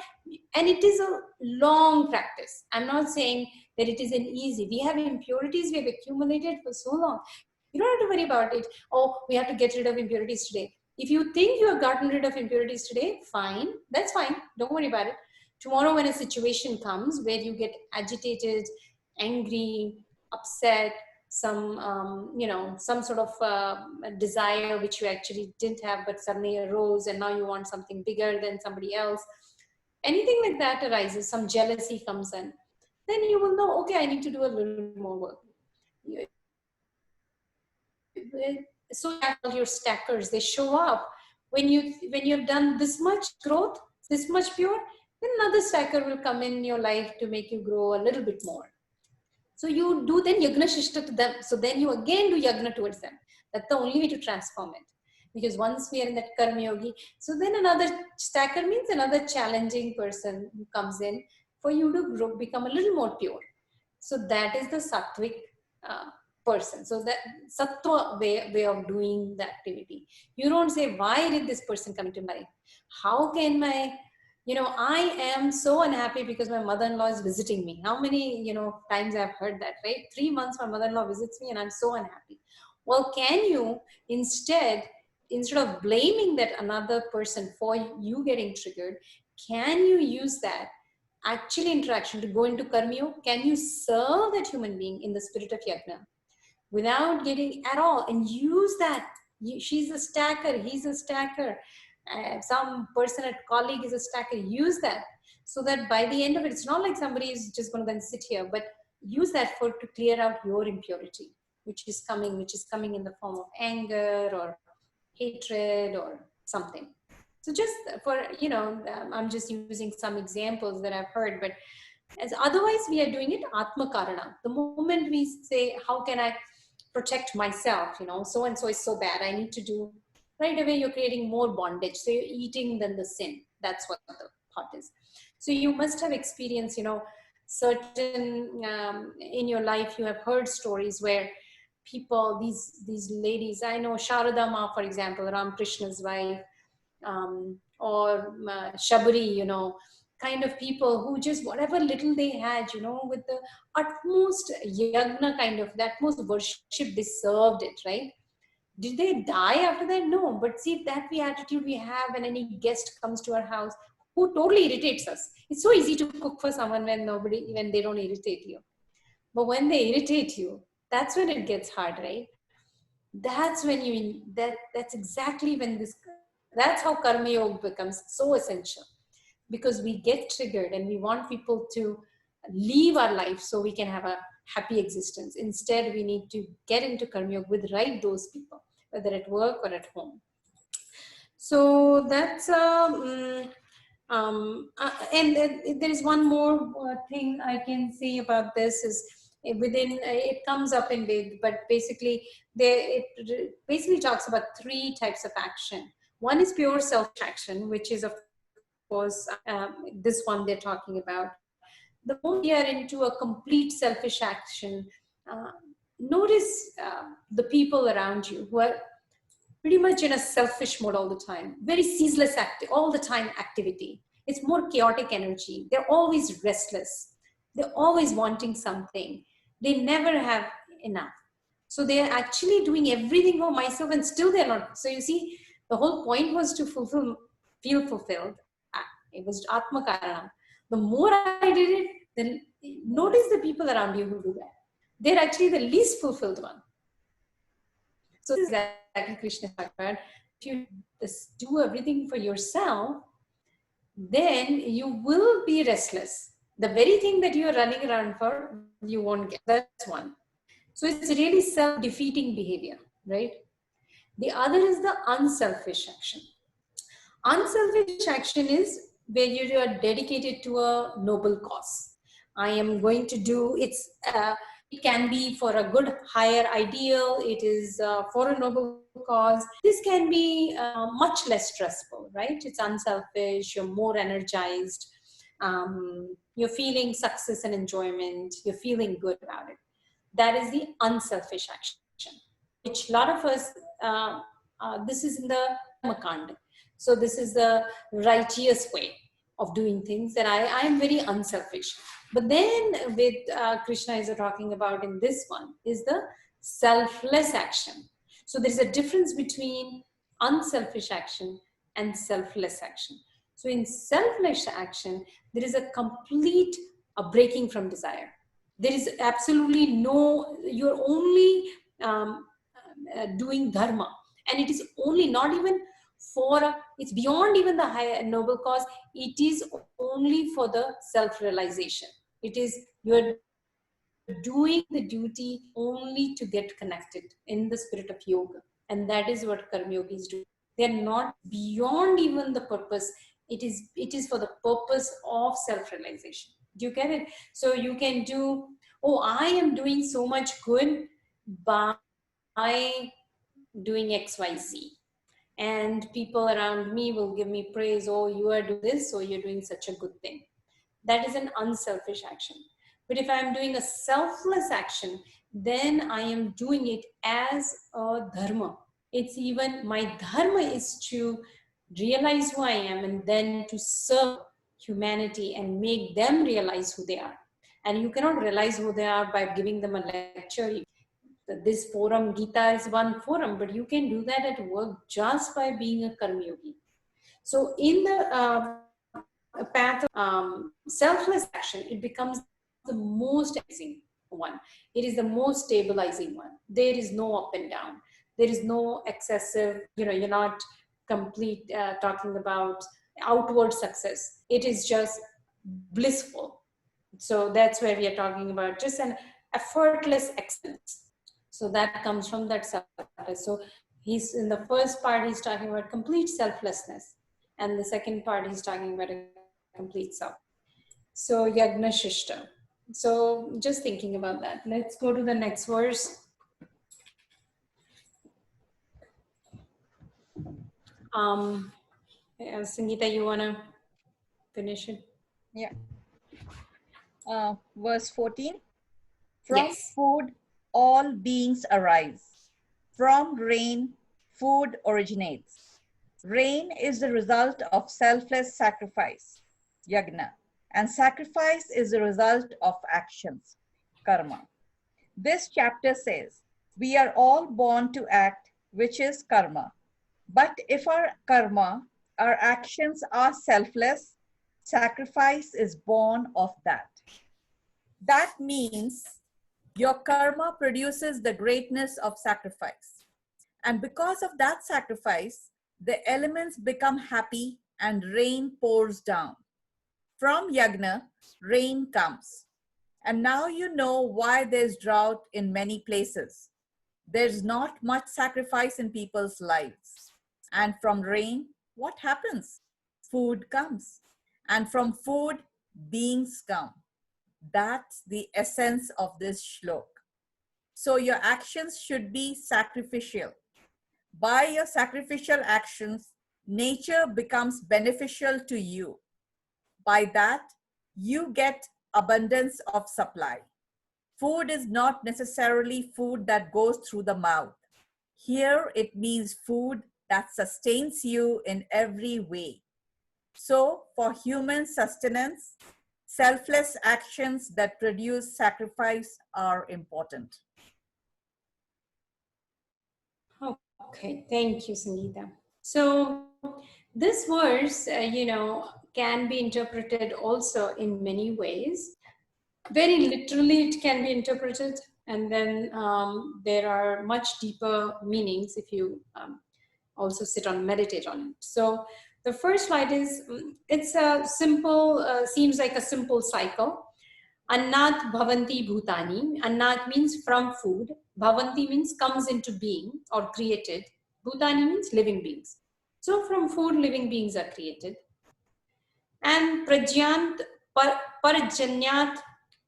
And it is a long practice. I'm not saying that it is an easy. We have impurities we have accumulated for so long. You don't have to worry about it. Oh, we have to get rid of impurities today. If you think you have gotten rid of impurities today, fine. That's fine. Don't worry about it. Tomorrow when a situation comes where you get agitated, angry, upset, some sort of desire which you actually didn't have but suddenly arose, and now you want something bigger than somebody else, anything like that arises, some jealousy comes in, then you will know, okay, I need to do a little more work. So your stackers, they show up when you've done this much growth, this much pure, then another stacker will come in your life to make you grow a little bit more. So you do then yagna shishta to them. So then you again do yagna towards them. That's the only way to transform it. Because once we are in that karma yogi, so then another stacker means another challenging person who comes in for you to grow, become a little more pure. So that is the sattvic person. So that sattva way of doing the activity. You don't say, why did this person come to my life? How can my, I am so unhappy because my mother-in-law is visiting me. How many, times I've heard that, right? 3 months my mother-in-law visits me and I'm so unhappy. Well, can you instead of blaming that another person for you getting triggered, can you use that actually interaction to go into karma yoga? Can you serve that human being in the spirit of yagna without getting at all, and use that? She's a stacker, he's a stacker, some person, a colleague is a stacker, use that. so that by the end of it, it's not like somebody is just going to then sit here, but use that for to clear out your impurity, which is coming in the form of anger or hatred or something. So just for, I'm just using some examples that I've heard, but as otherwise we are doing it Atma Karana. The moment we say, how can I protect myself? So and so is so bad, I need to do, right away you're creating more bondage. So you're eating then the sin. That's what the thought is. So you must have experienced, certain in your life, you have heard stories where people, these ladies, I know Sharada Ma, for example, Ram Krishna's wife, or Shabari, kind of people who just whatever little they had, with the utmost yagna kind of, that most worship, they served it, right? Did they die after that? No. But see, that attitude we have when any guest comes to our house who totally irritates us. It's so easy to cook for someone when they don't irritate you. But when they irritate you, that's when it gets hard, right? That's when that's exactly when that's how Karma Yoga becomes so essential, because we get triggered and we want people to leave our life so we can have a happy existence. Instead, we need to get into Karma Yoga with those people, whether at work or at home. So that's and there is one more thing I can say about this is within it comes up in Ved, but basically it basically talks about 3 types of action. One is pure self action, which is of course this one they're talking about. The moment you are into a complete selfish action, notice the people around you who are pretty much in a selfish mode all the time, very ceaseless all the time activity. It's more chaotic energy. They're always restless. They're always wanting something. They never have enough. So they're actually doing everything for myself and still they're not. So you see, the whole point was to feel fulfilled. It was Atma Karana. The more I did it, then notice the people around you who do that. They're actually the least fulfilled one. So this is exactly Krishna talked about. If you just do everything for yourself, then you will be restless. The very thing that you are running around for, you won't get. That's one. So it's really self-defeating behavior, right? The other is the unselfish action. Unselfish action is where you are dedicated to a noble cause. I am going to do, it can be for a good higher ideal, it is for a noble cause. This can be much less stressful, right? It's unselfish, you're more energized, you're feeling success and enjoyment, you're feeling good about it. That is the unselfish action, which a lot of us, this is in the Makanda. So this is the righteous way of doing things, that I am very unselfish. But then with Krishna is talking about in this one is the selfless action. So there's a difference between unselfish action and selfless action. So in selfless action, there is a complete breaking from desire. There is absolutely no, you're only doing dharma. And it is only not even for, it's beyond even the high noble cause. It is only for the self-realization. It is, you're doing the duty only to get connected in the spirit of yoga. And that is what Karma Yogis do. They're not beyond even the purpose. It is for the purpose of self-realization. Do you get it? So you can do, oh, I am doing so much good by doing XYZ. And people around me will give me praise. Oh, you are doing this, so you're doing such a good thing. That is an unselfish action. But if I'm doing a selfless action, then I am doing it as a dharma. It's even, my dharma is to realize who I am and then to serve humanity and make them realize who they are. And you cannot realize who they are by giving them a lecture. This forum, Gita is one forum, but you can do that at work just by being a Karma Yogi. So in the path of selfless action, it becomes the most amazing one. It is the most stabilizing one. There is no up and down. There is no excessive, you're not complete talking about outward success. It is just blissful. So that's where we are talking about just an effortless excellence. So that comes from that selfless. So he's in the first part, he's talking about complete selflessness. And the second part, he's talking about a complete self. So Yagna Shishta. So just thinking about that. Let's go to the next verse. Sangeeta, you want to finish it? Yeah. Verse 14. From Yes. food, all beings arise. From rain, food originates. Rain is the result of selfless sacrifice, yagna, and sacrifice is the result of actions, karma. This chapter says, we are all born to act, which is karma. But if our karma, our actions are selfless, sacrifice is born of that. That means your karma produces the greatness of sacrifice. And because of that sacrifice, the elements become happy and rain pours down. From yagna, rain comes. And now you know why there's drought in many places. There's not much sacrifice in people's lives. And from rain, what happens? Food comes. And from food, beings come. That's the essence of this shlok. So your actions should be sacrificial. By your sacrificial actions, nature becomes beneficial to you. By that, you get abundance of supply. Food is not necessarily food that goes through the mouth. Here it means food that sustains you in every way. So for human sustenance, selfless actions that produce sacrifice are important. Okay, thank you, Sangeeta. So this verse, can be interpreted also in many ways. Very literally, it can be interpreted, and then there are much deeper meanings if you also sit on meditate on it. So the first slide is, it's a simple, seems like a simple cycle. Annat bhavanti bhutani. Annat means from food. Bhavanti means comes into being or created. Bhutani means living beings. So from food, living beings are created. And prajyant parjanyat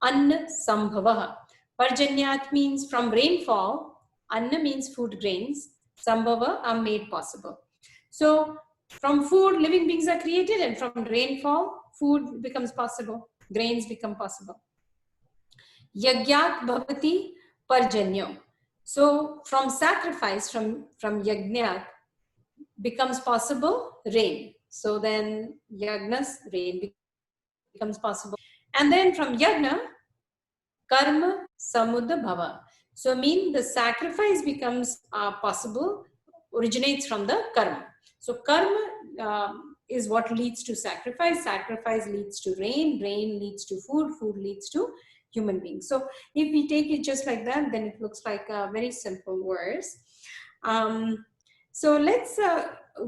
anna sambhavaha. Parjanyat means from rainfall. Anna means food grains. Sambhava are made possible. So from food, living beings are created, and from rainfall, food becomes possible. Grains become possible. Yagyat bhavati parjanyo. So from sacrifice, from yajnat, becomes possible rain. So then yagnas, rain becomes possible. And then from yagna, karma samudha bhava. So mean the sacrifice becomes possible, originates from the karma. So karma is what leads to sacrifice. Sacrifice leads to rain. Rain leads to food. Food leads to human beings. So if we take it just like that, then it looks like a very simple verse. So let's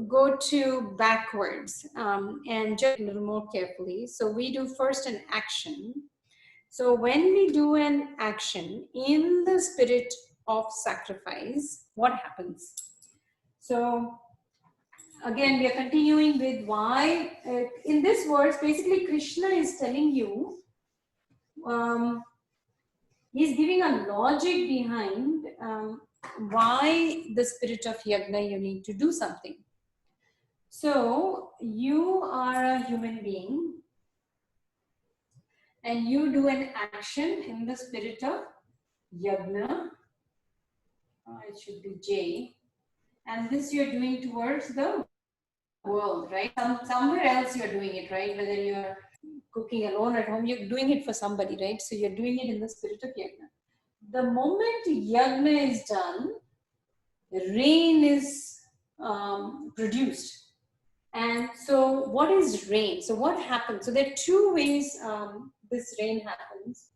go to backwards and just a little more carefully. So we do first an action. So when we do an action in the spirit of sacrifice, what happens? So again, we are continuing with why. In this verse, basically Krishna is telling you, he's giving a logic behind why the spirit of yagna you need to do something. So you are a human being and you do an action in the spirit of yagna. It should be J. And this you're doing towards the world, right? Somewhere else you're doing it, right? Whether you're cooking alone at home, you're doing it for somebody, right? So you're doing it in the spirit of yagna. The moment yagna is done, rain is produced. And so what is rain? So what happens? So there are two ways this rain happens.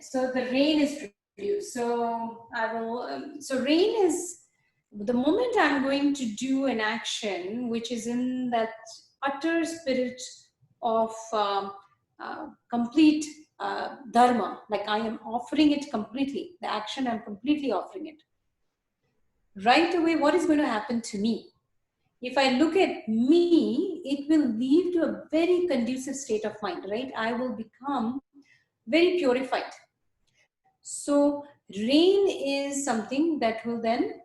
So the rain is produced. So so rain is, the moment I'm going to do an action which is in that utter spirit of complete dharma, like I am offering it completely, the action I'm completely offering it. Right away, what is going to happen to me? If I look at me, it will lead to a very conducive state of mind, right? I will become very purified. So rain is something that will then,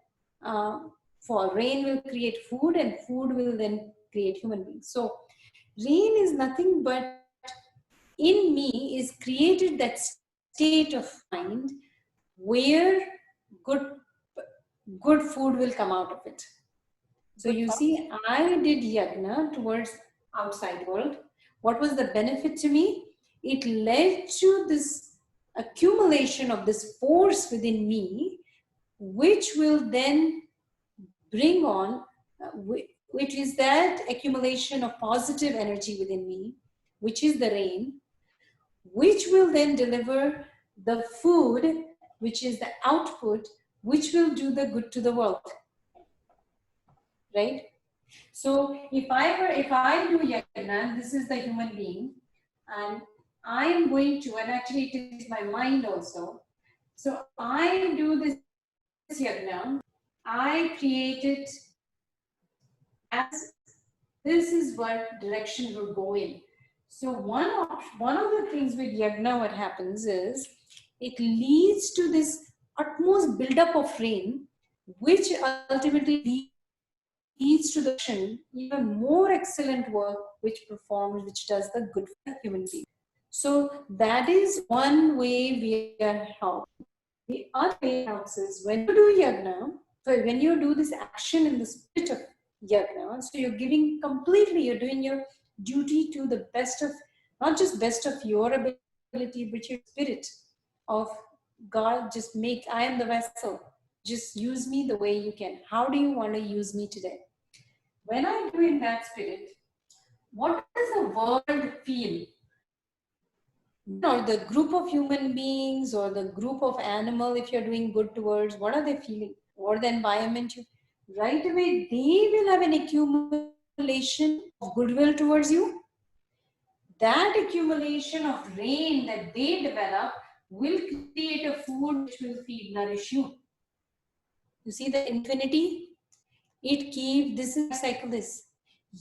for rain will create food, and food will then create human beings. So rain is nothing but in me is created that state of mind where good good food will come out of it. So you see, I did yajna towards outside world. What was the benefit to me? It led to this accumulation of this force within me, which will then bring on, which is that accumulation of positive energy within me, which is the rain, which will then deliver the food, which is the output, which will do the good to the world, right? So if I do yajna, this is the human being, and I am going to, and actually it is my mind also. So I do this yajna, I create it as this is what direction will go in. So one of the things with yajna, what happens is it leads to this utmost buildup of rain, which ultimately leads to the action, even more excellent work which performs, which does the good for the human being. So that is one way we are helped. The other way it helps is when you do yajna, so when you do this action in the spirit of yajna, so you're giving completely, you're doing your duty to the best of, not just best of your ability, but your spirit of God, just make, I am the vessel. Just use me the way you can. How do you want to use me today? When I do in that spirit, what does the world feel? Or the group of human beings or the group of animal, if you're doing good towards, what are they feeling? Or the environment, right away, they will have an accumulation of goodwill towards you. That accumulation of rain that they develop will create a food which will feed, nourish you. You see the infinity? It keeps, this is cycle this.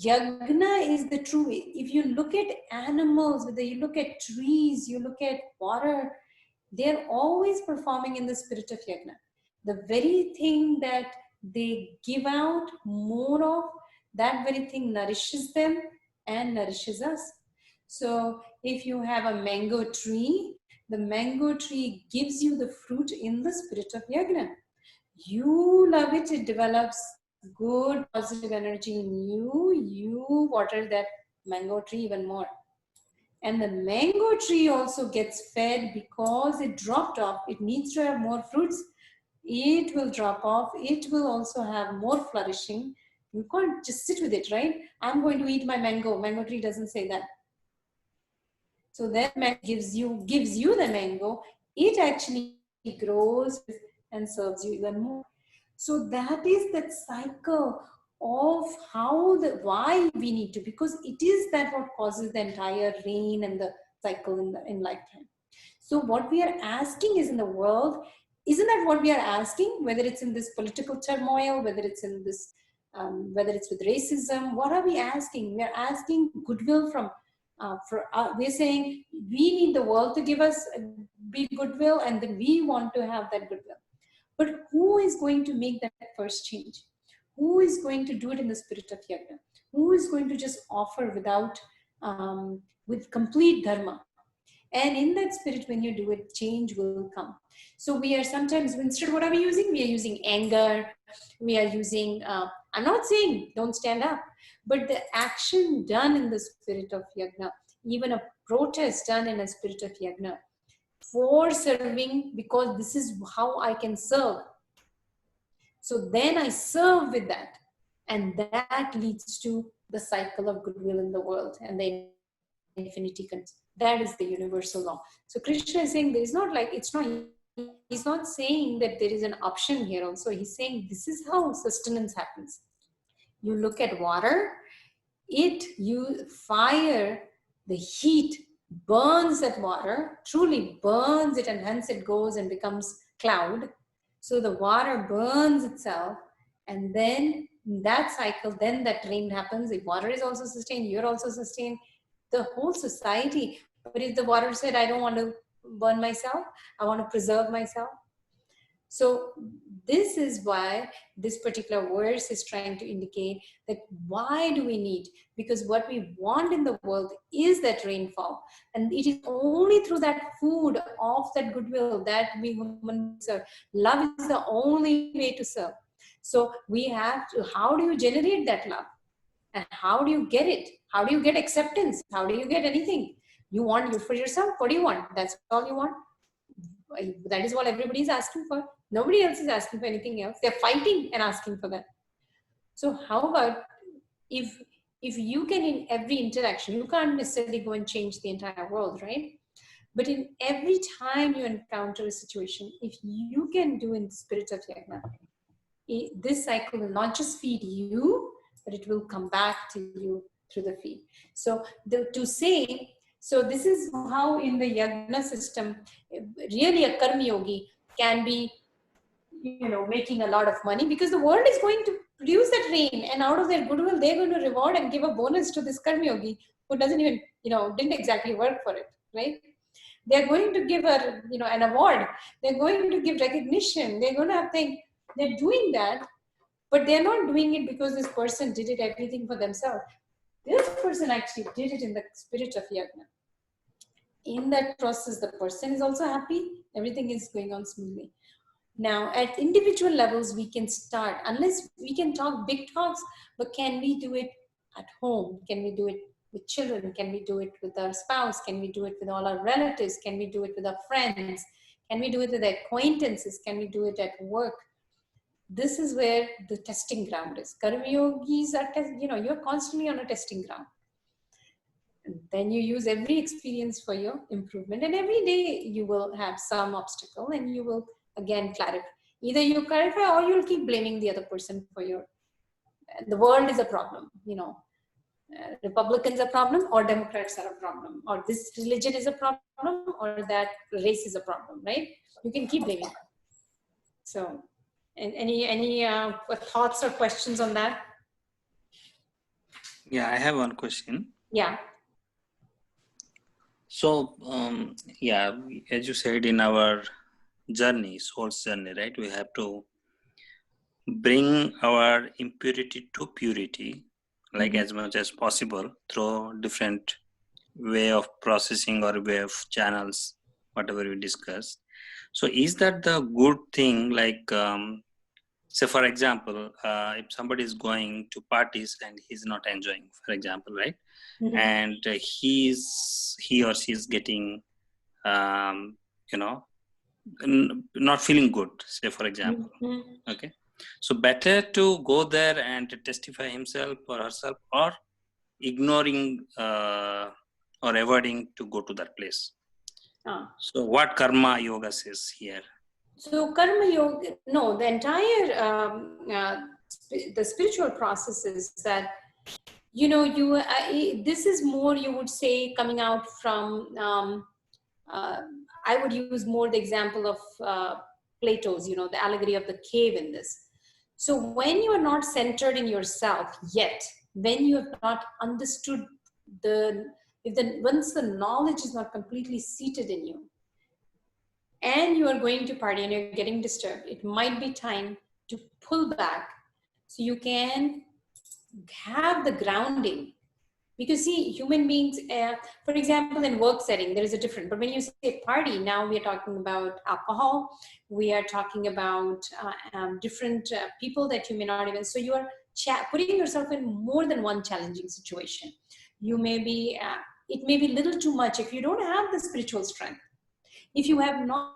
Yagna is the true way. If you look at animals, whether you look at trees, you look at water, they're always performing in the spirit of yagna. The very thing that they give out more of, that very thing nourishes them and nourishes us. So if you have a mango tree, the mango tree gives you the fruit in the spirit of yagna. You love it, it develops good positive energy in you, you water that mango tree even more. And the mango tree also gets fed because it dropped off, it needs to have more fruits, it will drop off, it will also have more flourishing. You can't just sit with it, right? I'm going to eat my mango. Mango tree doesn't say that. So that mango gives you the mango, it actually grows and serves you even more. So that is that cycle of why we need to, because it is that what causes the entire rain and the cycle in lifetime. So what we are asking is in the world, isn't that what we are asking? Whether it's in this political turmoil, whether it's in this, whether it's with racism, what are we asking? We are asking goodwill from, we're saying we need the world to give us be goodwill, and then we want to have that goodwill. But who is going to make that first change? Who is going to do it in the spirit of yajna? Who is going to just offer without, with complete dharma? And in that spirit, when you do it, change will come. So we are sometimes, instead, what are we using? We are using anger. We are using, I'm not saying don't stand up, but the action done in the spirit of yajna, even a protest done in a spirit of yajna, for serving, because this is how I can serve. So then I serve with that. And that leads to the cycle of goodwill in the world and the infinity. That is the universal law. So Krishna is saying there is not like, he's not saying that there is an option here also. He's saying this is how sustenance happens. You look at water, fire the heat burns that water, truly burns it, and hence it goes and becomes cloud. So the water burns itself, and then in that cycle, then that rain happens. The water is also sustained, you're also sustained, the whole society. But if the water said, I don't want to burn myself, I want to preserve myself. So this is why this particular verse is trying to indicate that why do we need? Because what we want in the world is that rainfall. And it is only through that food of that goodwill that we humans serve. Love is the only way to serve. So we have to, how do you generate that love? And how do you get it? How do you get acceptance? How do you get anything? You want you for yourself? What do you want? That's all you want? That is what everybody is asking for. Nobody else is asking for anything else. They're fighting and asking for that. So how about if you can, in every interaction, you can't necessarily go and change the entire world, right? But in every time you encounter a situation, if you can do in the spirit of yagna, this cycle will not just feed you, but it will come back to you through the feed. So so this is how in the yagna system, really a karma yogi can be, making a lot of money, because the world is going to produce that rain, and out of their goodwill, they're going to reward and give a bonus to this karma yogi who doesn't even, didn't exactly work for it, right? They're going to give an award. They're going to give recognition. They're going to have things. They're doing that, but they're not doing it because this person did it everything for themselves. This person actually did it in the spirit of yagna. In that process, the person is also happy. Everything is going on smoothly. Now, at individual levels, we can start, unless we can talk big talks, but can we do it at home? Can we do it with children? Can we do it with our spouse? Can we do it with all our relatives? Can we do it with our friends? Can we do it with acquaintances? Can we do it at work? This is where the testing ground is. Karma yogis are, you're constantly on a testing ground. And then you use every experience for your improvement, and every day you will have some obstacle, and you will again clarify. Either you clarify or you'll keep blaming the other person for the world is a problem, Republicans are a problem, or Democrats are a problem, or this religion is a problem, or that race is a problem, right? You can keep blaming. So, and any thoughts or questions on that? Yeah, I have one question. Yeah. So, yeah, as you said, in our journey, soul's journey, right? We have to bring our impurity to purity, like as much as possible, through different way of processing or way of channels, whatever we discussed. So is that the good thing? Like, say for example, if somebody is going to parties and he's not enjoying, for example, right? And he or she is getting, not feeling good, say for example. Okay. So better to go there and to testify himself or herself, or ignoring or avoiding to go to that place. So what karma yoga says here? So karma yoga, no, the entire the spiritual process is that this is more, you would say, coming out from I would use more the example of Plato's, the allegory of the cave in this. So when you are not centered in yourself yet, when you have not understood once the knowledge is not completely seated in you, and you are going to party and you're getting disturbed, it might be time to pull back so you can have the grounding. Because see, human beings, for example, in work setting, there is a difference. But when you say party, now we are talking about alcohol. We are talking about different people that you may not even, so you are putting yourself in more than one challenging situation. You may be, it may be a little too much if you don't have the spiritual strength. If you have not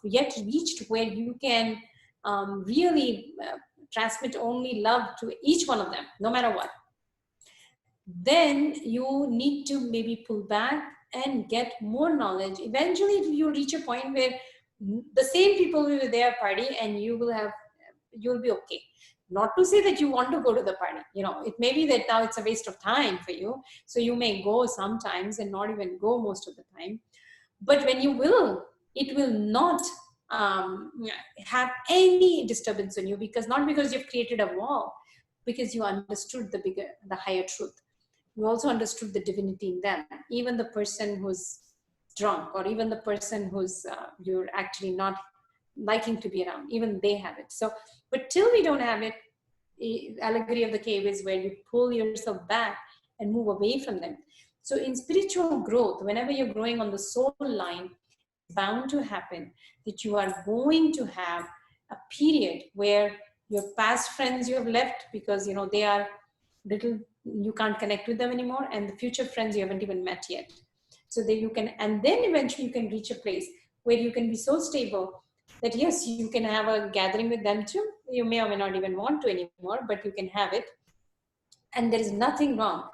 yet reached where you can really transmit only love to each one of them, no matter what, then you need to maybe pull back and get more knowledge. Eventually, you'll reach a point where the same people will be there party, and you will have you'll be okay. Not to say that you want to go to the party. It may be that now it's a waste of time for you. So you may go sometimes and not even go most of the time. But when you will, it will not have any disturbance on you, because not because you've created a wall, because you understood the higher truth. You also understood the divinity in them. Even the person who's drunk, or even the person who's you're actually not liking to be around, even they have it. So, but till we don't have it, allegory of the cave is where you pull yourself back and move away from them. So in spiritual growth, whenever you're growing on the soul line, it's bound to happen that you are going to have a period where your past friends you have left because they are little, you can't connect with them anymore, and the future friends you haven't even met yet. So that you can, and then eventually you can reach a place where you can be so stable that yes, you can have a gathering with them too. You may or may not even want to anymore, but you can have it, and there is nothing wrong.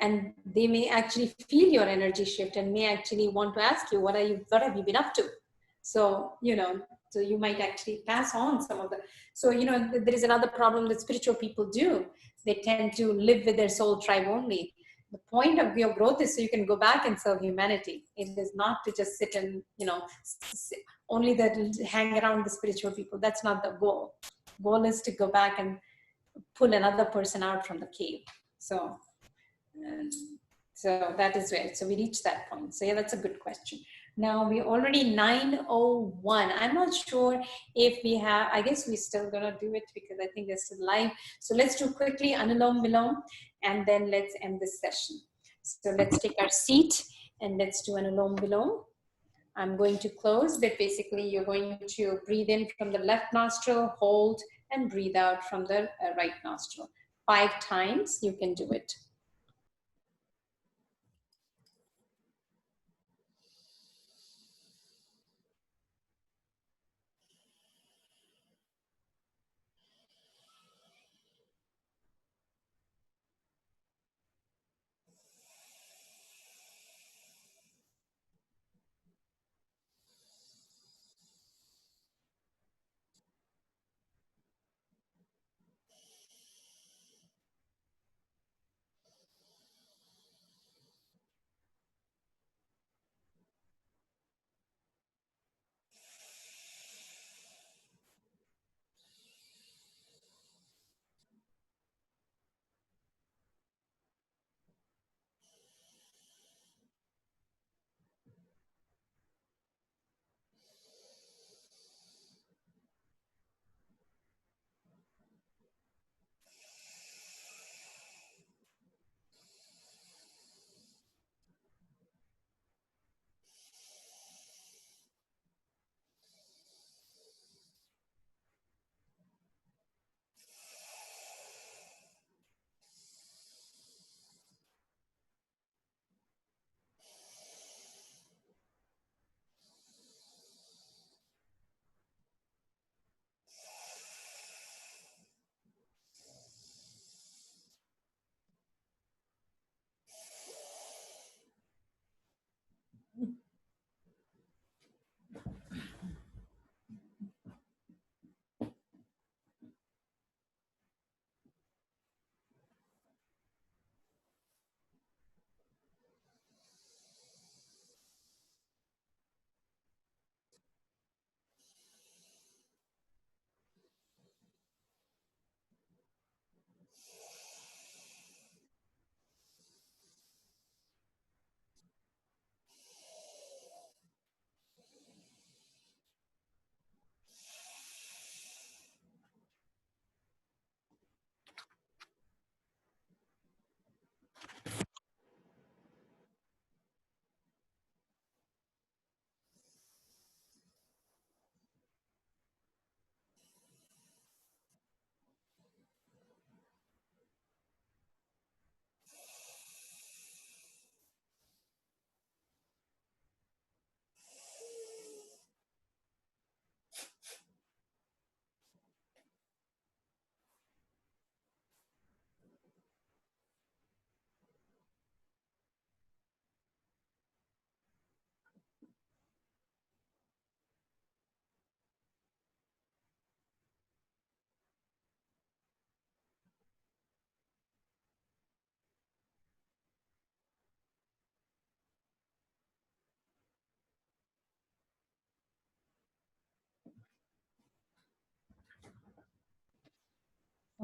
And they may actually feel your energy shift and may actually want to ask you, what have you been up to? So so you might actually pass on some of the. So there is another problem that spiritual people do. They tend to live with their soul tribe only. The point of your growth is so you can go back and serve humanity. It is not to just sit and only that hang around the spiritual people. That's not the goal. Goal is to go back and pull another person out from the cave. So that is where, so we reached that point. So yeah, that's a good question. Now we're already 9:01. I'm not sure if we have, I guess we're still gonna do it because I think they're still live. So let's do quickly Anulom Vilom, and then let's end this session. So let's take our seat and let's do Anulom Vilom. I'm going to close, but basically you're going to breathe in from the left nostril, hold, and breathe out from the right nostril. 5 times, you can do it.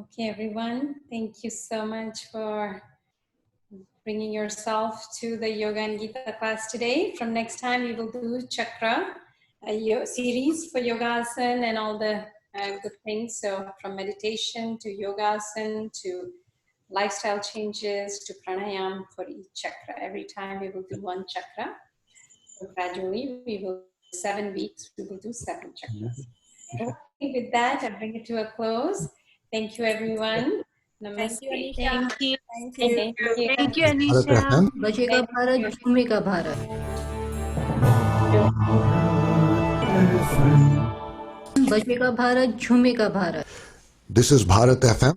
Okay, everyone, thank you so much for bringing yourself to the Yoga and Gita class today. From next time, we will do Chakra series for Yogasana and all the good things. So from meditation to Yogasana to lifestyle changes to pranayam for each chakra. Every time we will do one chakra. So gradually, we will 7 weeks, we will do 7 chakras. Okay, with that, I bring it to a close. Thank you, everyone. Thank you, Namaste. Anisha. Thank you. Thank you. Thank you. Thank you, Bharat Anisha. FM. बजेगा भारत झूमेगा भारत बजेगा Bharat झूमेगा Bharat This is Bharat FM.